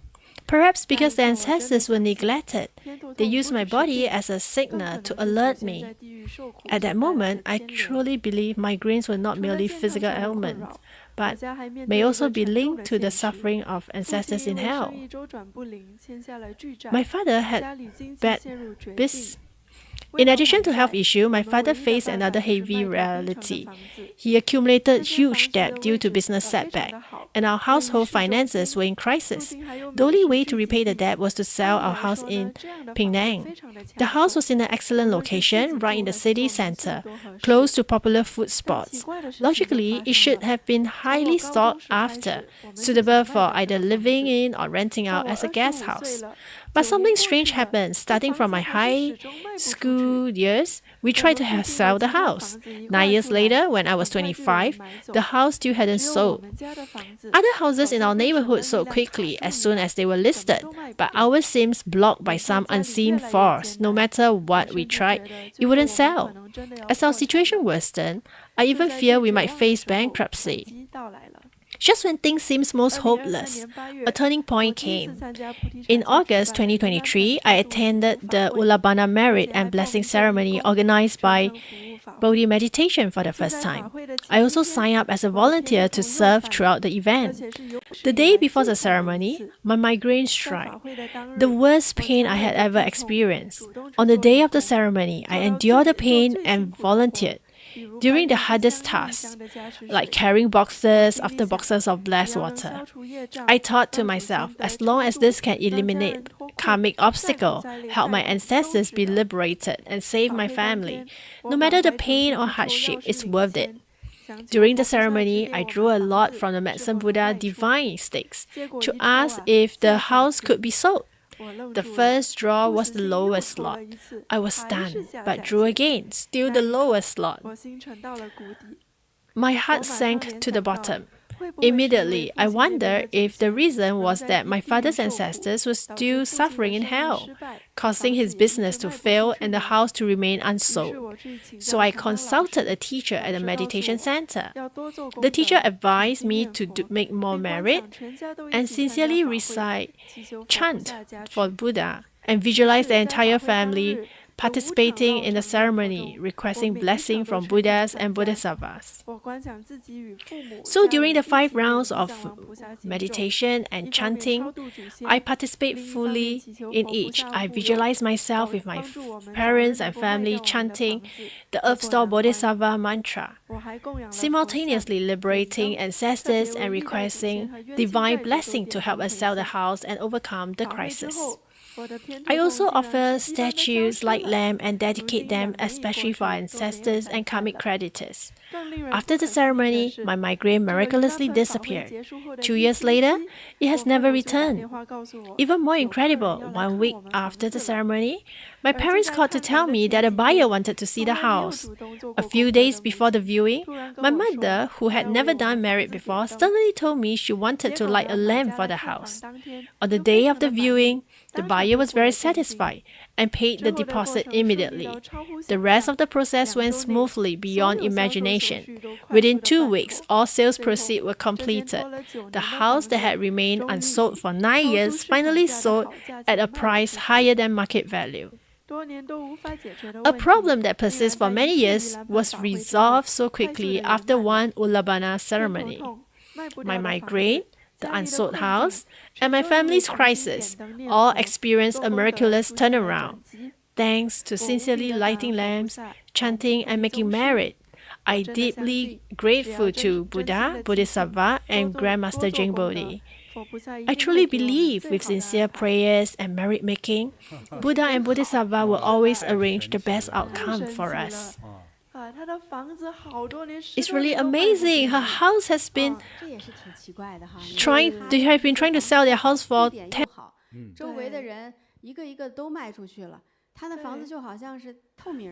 Perhaps 那一 because the 刻我真的 ancestors were 相信， neglected, 偏头 they 痛 used 不 my 只是 body 病， as a 更 signal 可 to 能是祖 alert 先 me. 在地狱受苦 At 所 that 带来 moment, 的 I 牵连。 truly believe migraines were not 除了 merely 健康 physical 上的困 ailments, 扰，我 but 家还面 may 对一 also 个 be 沉重 linked 的 to the 现实。 suffering of 父 ancestors 亲因 in 为 hell. 生意周转不灵，欠下了巨债， My father 家 had 里经济 bad 陷入绝境。 bis In addition to health issue, my father faced another heavy reality. He accumulated huge debt due to business setback, and our household finances were in crisis. The only way to repay the debt was to sell our house in Penang. The house was in an excellent location, right in the city center, close to popular food spots. Logically, it should have been highly sought after, suitable for either living in or renting out as a guest house. But something strange happened. Starting from my high school years, we tried to sell the house. 9 years later, when I was 25, the house still hadn't sold. Other houses in our neighborhood sold quickly as soon as they were listed, but ours seems blocked by some unseen force. No matter what we tried, it wouldn't sell. As our situation worsened, I even fear we might face bankruptcy. Just when things seemed most hopeless, a turning point came. In August 2023, I attended the Ullabana Merit and Blessing Ceremony organized by Bodhi Meditation for the first time. I also signed up as a volunteer to serve throughout the event. The day before the ceremony, my migraine struck, the worst pain I had ever experienced. On the day of the ceremony, I endured the pain and volunteered. During the hardest tasks, like carrying boxes after boxes of blessed water, I thought to myself, as long as this can eliminate karmic obstacle, help my ancestors be liberated, and save my family, no matter the pain or hardship, it's worth it. During the ceremony, I drew a lot from the Medicine Buddha divine sticks to ask if the house could be sold. The first draw was the lowest lot. I was stunned, but drew again, still the lowest lot. My heart sank to the bottom. Immediately, I wondered if the reason was that my father's ancestors were still suffering in hell, causing his business to fail and the house to remain unsold. So I consulted a teacher at a meditation center. The teacher advised me to make more merit and sincerely recite, chant for Buddha, and visualize the entire family participating in the ceremony, requesting blessing from Buddhas and Bodhisattvas. So during the 5 rounds of meditation and chanting, I participate fully in each. I visualize myself with my parents and family chanting the Earth Store Bodhisattva mantra, simultaneously liberating ancestors and requesting divine blessing to help us sell the house and overcome the crisis. I also offer statues like lamb and dedicate them especially for our ancestors and karmic creditors. After the ceremony, my migraine miraculously disappeared. 2 years later, it has never returned. Even more incredible, 1 week after the ceremony, my parents called to tell me that a buyer wanted to see the house. A few days before the viewing, my mother, who had never done merit before, suddenly told me she wanted to light a lamp for the house. On the day of the viewing, the buyer was very satisfied and paid the deposit immediately. The rest of the process went smoothly beyond imagination. Within 2 weeks, all sales proceeds were completed. The house that had remained unsold for 9 years finally sold at a price higher than market value. A problem that persists for many years was resolved so quickly after one Ullabana ceremony. My migraine, the unsold house, and my family's crisis all experienced a miraculous turnaround. Thanks to sincerely lighting lamps, chanting, and making merit, I deeply grateful to Buddha, Bodhisattva, and Grandmaster JinBodhi. I truly believe with sincere prayers and merit making, Buddha and Bodhisattva will always arrange the best outcome for us. It's really amazing. Her house has been they have been trying to sell their house for 10.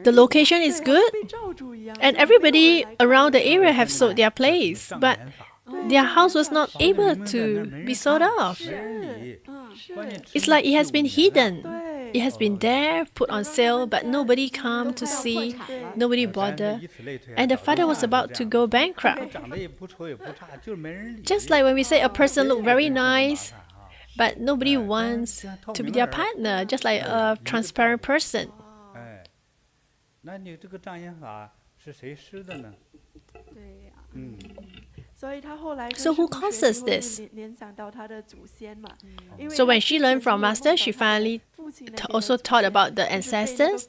The location is good, and everybody around the area have sold their place, but their house was not able to be sold off. It's like it has been hidden. It has been there, put on sale, but nobody come to see, nobody bother, and the father was about to go bankrupt. Just like when we say a person look very nice, but nobody wants to be their partner, just like a transparent person. So who causes this? So when she learned from Master, she finally also taught about the ancestors,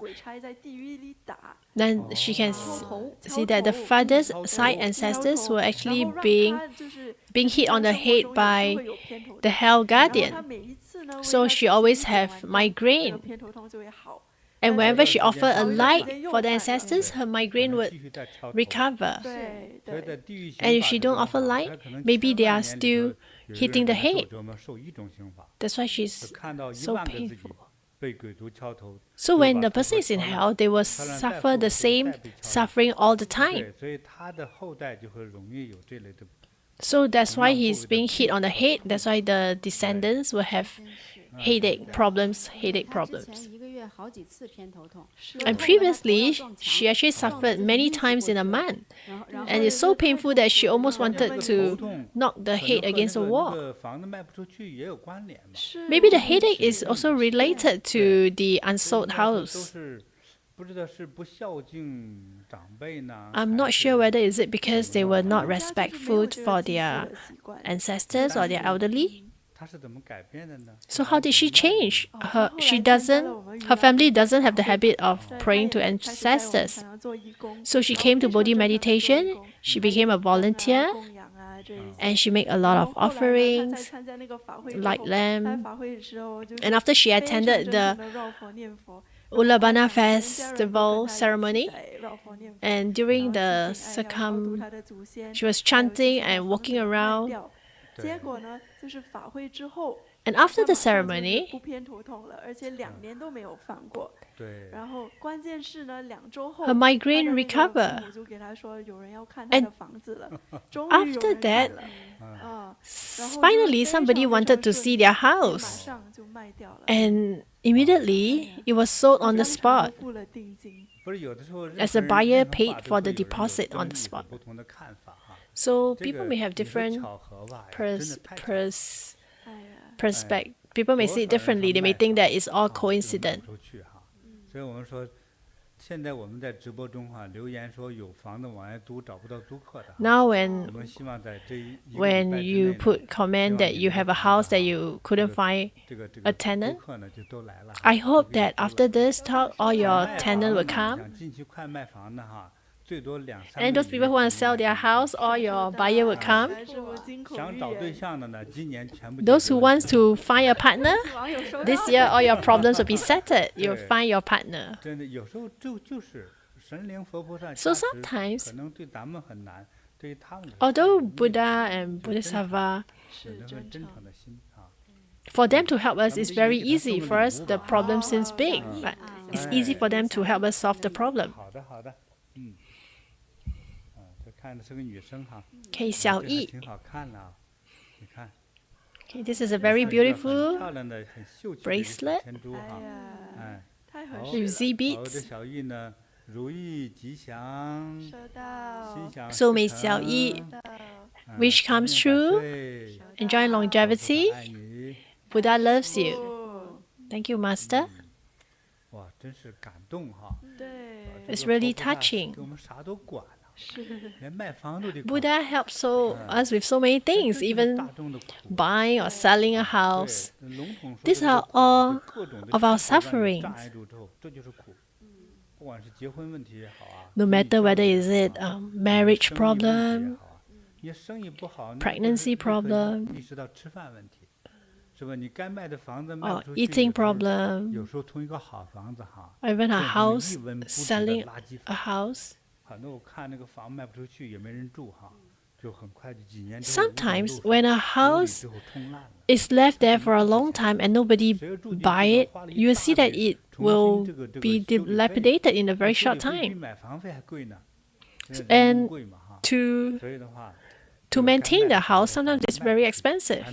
then she can see that the father's side ancestors were actually being hit on the head by the hell guardian. So she always have migraine. And whenever she offered a light for the ancestors, her migraine would recover. And if she don't offer light, maybe they are still hitting the head. That's why she's so painful. So when the person is in hell, they will suffer the same suffering all the time. So that's why he's being hit on the head. That's why the descendants will have headache problems. And previously, she actually suffered many times in a month. And it's so painful that she almost wanted to knock the head against the wall. Maybe the headache is also related to the unsold house. I'm not sure whether is it because they were not respectful for their ancestors or their elderly. So how did she change? Her family doesn't have the habit of praying to ancestors. So she came to Bodhi meditation, she became a volunteer, and she made a lot of offerings, like lamb. And after she attended the Ulabana festival ceremony, and during the she was chanting and walking around. And after the ceremony, her migraine recovered. And after that, finally somebody wanted to see their house. And immediately, it was sold on the spot, as the buyer paid for the deposit on the spot. So people may have different perspective. People may see it differently. They may think that it's all coincident. Now when you put comment that you have a house that you couldn't find a tenant, I hope that after this talk, all your tenants will come. And those people who want to sell their house, all your buyer will come. Those who want to find a partner, this year all your problems will be settled. You'll find your partner. So sometimes, although Buddha and Bodhisattva, for them to help us is very easy. For us, the problem seems big, but it's easy for them to help us solve the problem. KŠitigarbhaBodhisattva. Okay, this is a very beautiful bracelet with Z beads. So may Xiao wish comes true. Enjoy longevity. Buddha loves you. Thank you, Master. It's really touching. Buddha helps us with so many things, even buying or selling a house. These are all of our sufferings. No matter whether is it marriage problem, pregnancy problem, or eating problem, or even a house, selling a house. Sometimes when a house is left there for a long time and nobody buy it, you will see that it will be dilapidated in a very short time. And to maintain the house, sometimes it's very expensive.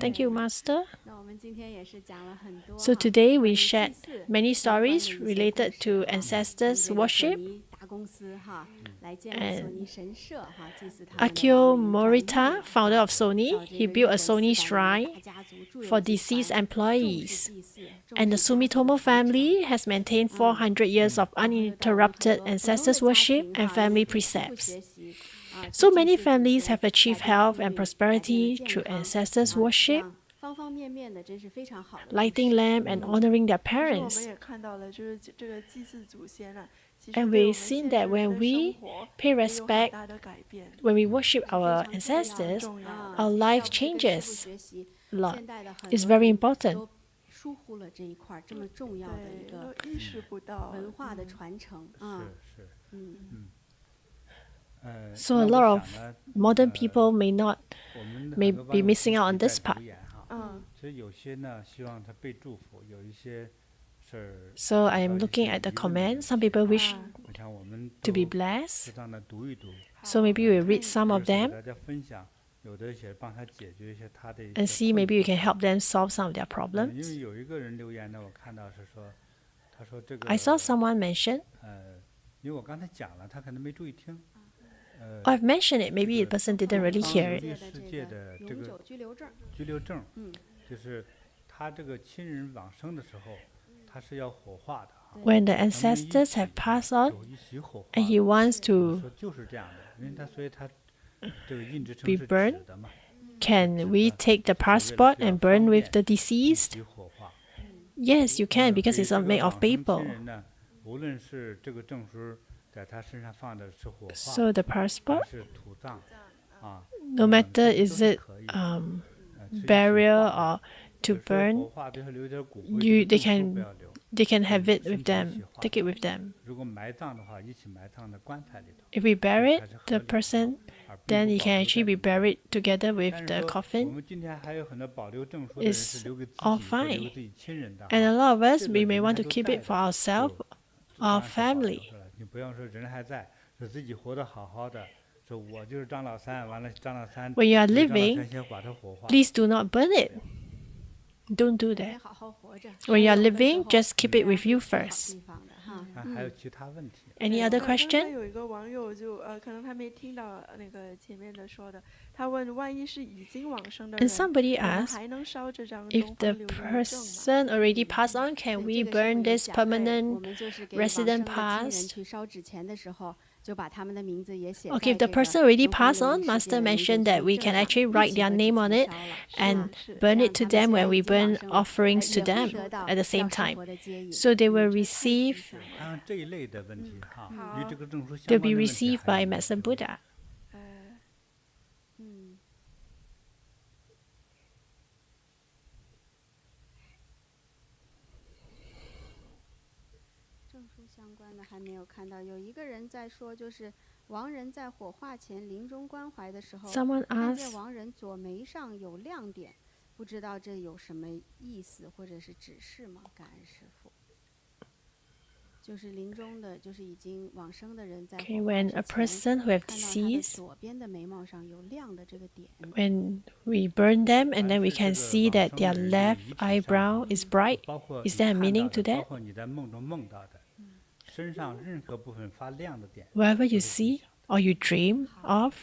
Thank you, Master. So today we shared many stories related to ancestors' worship. And Akio Morita, founder of Sony, he built a Sony shrine for deceased employees. And the Sumitomo family has maintained 400 years of uninterrupted ancestors' worship and family precepts. So many families have achieved health and prosperity through ancestors' worship, lighting lamp and honoring their 但是我们 parents. 也看到了，就是这个祭祀祖先啊，其实 And 对我 we've 们 seen 现 that 实人 when 的 we 生活 pay 也有很 respect, 大的改变。 when we worship our ancestors, 重要的 our life changes a lot. It's very important. 疏忽了这一块儿这么重要的一对，个都意识不到。文化的传承啊，是，So a lot of modern people may be missing out on this part. 其实有些呢，希望他被祝福，有一些是。 So I am looking at the comments. Some people wish 你看，我们 to be 适 blessed. 当的读一读， So maybe we read some of 给 them 大家分享，有的也帮他解决一些他的一 and 些 see 困 maybe we 惑 can help them solve some of their 因 problems. 为有一个人留言呢，我看到是说，他说这个 I saw someone mention, 因为我刚才讲了，他可能没注意听。 I've mentioned it. Maybe the person didn't really hear it. 世界的这个永久居留证，居留证，就是他这个亲人往生的时候，他是要火化的啊。 When the ancestors have passed on 有一起火化。 and he wants 我 to 说就是这样的，因为他所以他这个印制成 be 是 burned 纸的嘛， can we take the passport and burn with the 一 deceased? 起火化。 Yes, you can because 所以 it's 这 all 个 made of 往生亲 paper. 人呢，无论是这个证书在他身上放的是火化， So the 还 passport, 是土葬啊， no matter is 都是 it 可以 burial or to 有时候 burn, 火化最后留一点骨灰， you 这 they 个证书 can 不要留。 they can have it with 身体一 them, 起化 take it with them. 如果埋葬的话，一起埋葬在棺材里头。 If we bury it, 才是合 the 理的 person, 而并 then 不 he 保 can 留 actually 在 be 里面 buried together with 但 the 是说，我 coffin. 们今天还有很多保留证书的人 It's 是留给自己 all 和留 fine. 给自己亲人的啊。 And a lot of us, 这个 we may 人 want 还 to 都 keep 在 it 的 for ourselves, 就 our 当然是保留 family. 出来你不要说人还在，说自己活得好好的，说我就是张老三，完了张老三 When you are 为张老 living, 三先把他火化。 Please do not burn it. Don't do 得 that. 好好活着。 When you are 有的时 living, 候 just keep it with you 是好 first. 地方的哈。看还有其他问题。 Any other 刚才 question? 有一个网友就可能他没听到那个前面的说的，他问万一是已经往生的 And 人， somebody 我们 asked, 还能烧这张 if 东 the 方琉璃证吗？ person already passed on, can 对 we 这个师傅 burn 有 this 讲对我 permanent 们就是给往 resident 生的亲人 pass? 去烧纸钱的时候，就把他们的名字也写在 Okay, if 这 the 个 person already 东方 passed 琉 on, 璃世 Master 界的永久 mentioned 居 that 留 we 证 can 上 actually 一 write 起 their 和 name 纸 on 钱 it 烧了， and 是 burn 让 it to 他们 them 在 when 已 we 经往 burn 生了 offerings to 也会 them 得到 at the 要 same 生 time. 活的接引。 So they will 这太吉 receive 祥了还有这一类的问题哈，好与这个证书相 they'll 关 be 的问题 received 还 by 有没有 Master Buddha. 嗯，证书相关的还没有看到。有一个人在说，就是亡人在火化前临终关怀的时候， Someone 看见 asked, 亡人左眉上有亮点，不知道这有什么意思或者是指示吗？感恩师父。就是临终的，就是已经往生的人在火 okay, 化 when 之 a 前 person who have 看到他的 deceased, 左边的眉毛上有亮的这个点。 when we burn them and then we 凡是 can 这个 see 往 that 生 their 的人的 left 遗体上 eyebrow is bright. 包括 Is 你 there a 看 meaning 到 to 的，包 that? 括你在梦中梦到的，身上任何部分发亮的点， Wherever you 都是吉 see 祥的。 or you dream of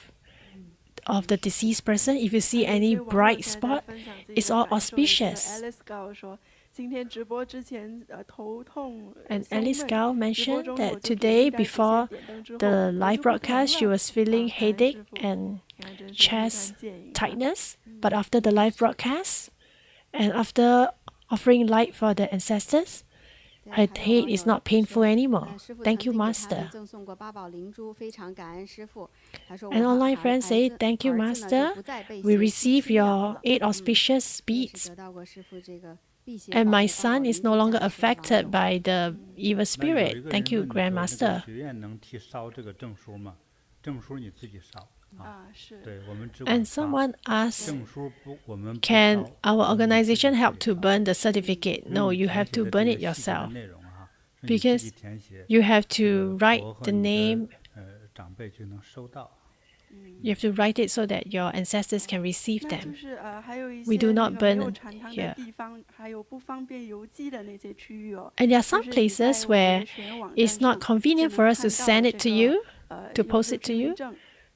the deceased person, if you see 还有 any 一些网友 bright 现在在 spot, 分享自己 it's 的 all 感受，有这个 auspicious. Alice 告诉说，今天直播之前头痛 And 胸 Alice 闷， Gao 直播 mentioned 中 that 我就给 today 历代祖先 before 点灯之后， the 我 live 就不疼 broadcast, she 了。 was feeling 感恩 headache 师父， and 你看真是非 chest 常建议的。 tightness. But after the live broadcast and after offering light for the ancestors, 对 her 还有 head 网 is 友 not painful 说 anymore. 师父 Thank 曾 you, 经给他们 Master. 赠送过八宝灵珠，非常感恩师父。他说 An 我 online 儿 friend say, 子 "Thank you, 儿子呢就 Master. 不再被 We 邪气 receive 侵扰 your 了。 8 嗯， auspicious 我也是 beads, 得到过师父这个辟邪 and 保 my 护八宝 son 灵 is 珠 no 加 longer 持的王 affected 友。 by the evil 那有一 spirit. 个 Thank 人 you, 问你说，这个 Grandmaster." 学院能替烧这个证书吗？证书你自己烧啊。啊，是。对，我们只管 And 烧 someone asked, 证书不，我们不 "Can 烧， our 我们自己 organization 自 help 己 to 烧。 burn the certificate?" 因为 No, 你 you 填 have 写 to 的 burn 这 it 些细节的 yourself 内容哈，是你自己 because 填写， you have 这 to 个 write 佛和 the 你的 name. 长辈就能收到。 You have to write it so that your ancestors can receive 那就 them. 是还有一 We 些 do 那 not 个没 burn 有禅堂的 here. 地方，还有不方便邮寄的那些区域哦。 And there are 就 some 是你在 places 我们 where 的学员网 it's 站 not 上就 convenient 能 for us to 看到 send it 这 to 个 you, to 永 post 久 it to 居民 you. 证，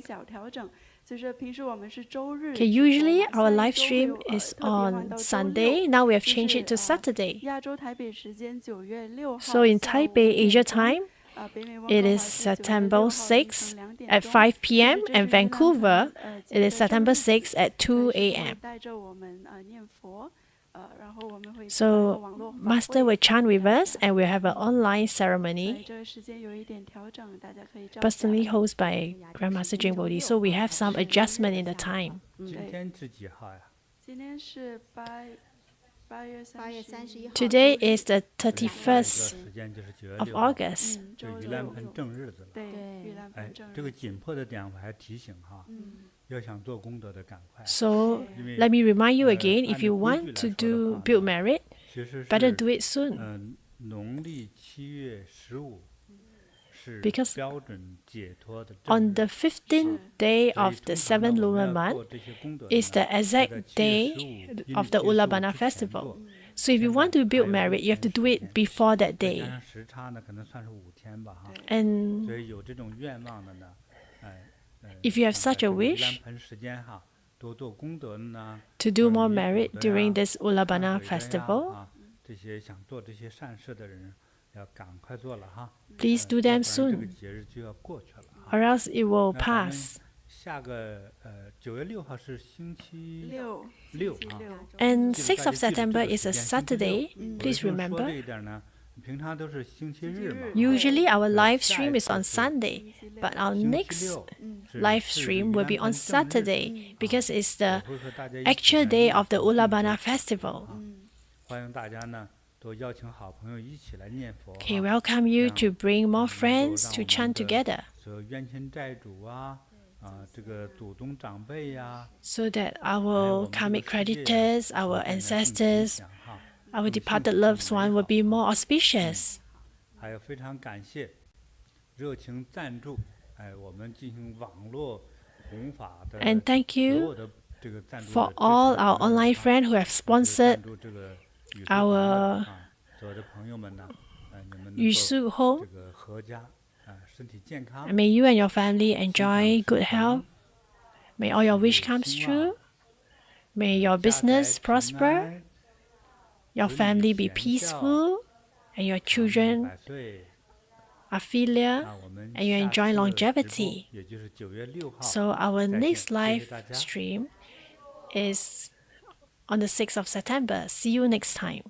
点小调整， Okay, usually our live stream is on Sunday. Now we have changed it to Saturday. So in Taipei, Asia time, it is September 6 at 5 p.m. and Vancouver, it is September 6 at 2 a.m. So Master will chant with us and we'll have an online ceremony personally hosted by Grandmaster JinBodhi. So we have some adjustment in the time. 今天是几号呀？ Today is the 31st 时间就是9月 of 6号， August. 就盂兰盆正日子了。哎，这个紧迫的点我还提醒哈，要想做功德的赶快。 So let me remind you again, if you want to build merit, 其实 better 是 do it soon. 农历7月15是 Because 标准解脱的正 On 日 the 15th day 所以 of the 通常呢 7th 我 lunar 们要做 month 这些功德 is 呢 the exact 在7 day 月15 of the 阴历节 Ulabana 之前 festival. 做 So if you want to build merit, you have to do it before that 再 day. 加上时差呢，可能算是5天吧哈。 And 所以有这种愿望的呢，if you have 想 such 在 a 这个盂 wish 兰盆时间哈，多做功德呢， to do more 弥补 merit 的 during 呀 this 忏 Ulabana 悔的呀 festival, 啊，这些想做这些善事的人，要赶快做了哈。 please do 要 them 不然这个 soon, 节日就要过去了哈。 or else it will 那咱们 pass. 下个9月6号是星期六啊。 And 记得 6th 大 of 家记得这 September 个 is a 时间，星期六。 Saturday. 我为 Please 什么说 remember. 这一点呢？平常都是星期日嘛。 Usually our live 下 stream 一 is 次 on 是 Sunday, but our 星期 next 六是 live 是 stream 盂 will 兰 be 盆 on 正日 Saturday 啊 because it's 我 the 会和大家一起 actual 来 day 念 of the 佛诵 Ulabana 经 festival. 欢迎大家呢都邀请好朋友一起来念佛 Okay, 啊 welcome you 让 to bring more 能够 friends 让 to 我们 chant 的 together 所有冤亲债主啊，这个祖宗长辈呀， so that 还有我 our 们这 karmic 个世界 creditors, 啊 our 都变得更吉 ancestors, 祥哈， our 更幸 departed 福 loved 更 one 美 will 好 be more 啊 auspicious. 还有非常感谢热情赞助，我们进行网络弘法的 And thank 所 you 有的这个赞助 for 的支持 all 者 our 们 online 啊 friends who have 就是 sponsored 赞助这个宇宙 our 堂的所有的朋友们呢，你们能够 Yusu home. 这个阖家身体健康， And may you and your family 心想 enjoy 事 good 成 health. May all your 事业 wish comes 兴旺 true. May your 家宅 business 平 prosper. 安 Your 子女 family be 贤孝 peaceful. And your 长命 children 百岁 are filial. 我们 And you 下 enjoy 次直播 longevity. 也就是9月6号 So our 再见， next 谢谢 live 大家。 stream is on the 6th of September. See you next time.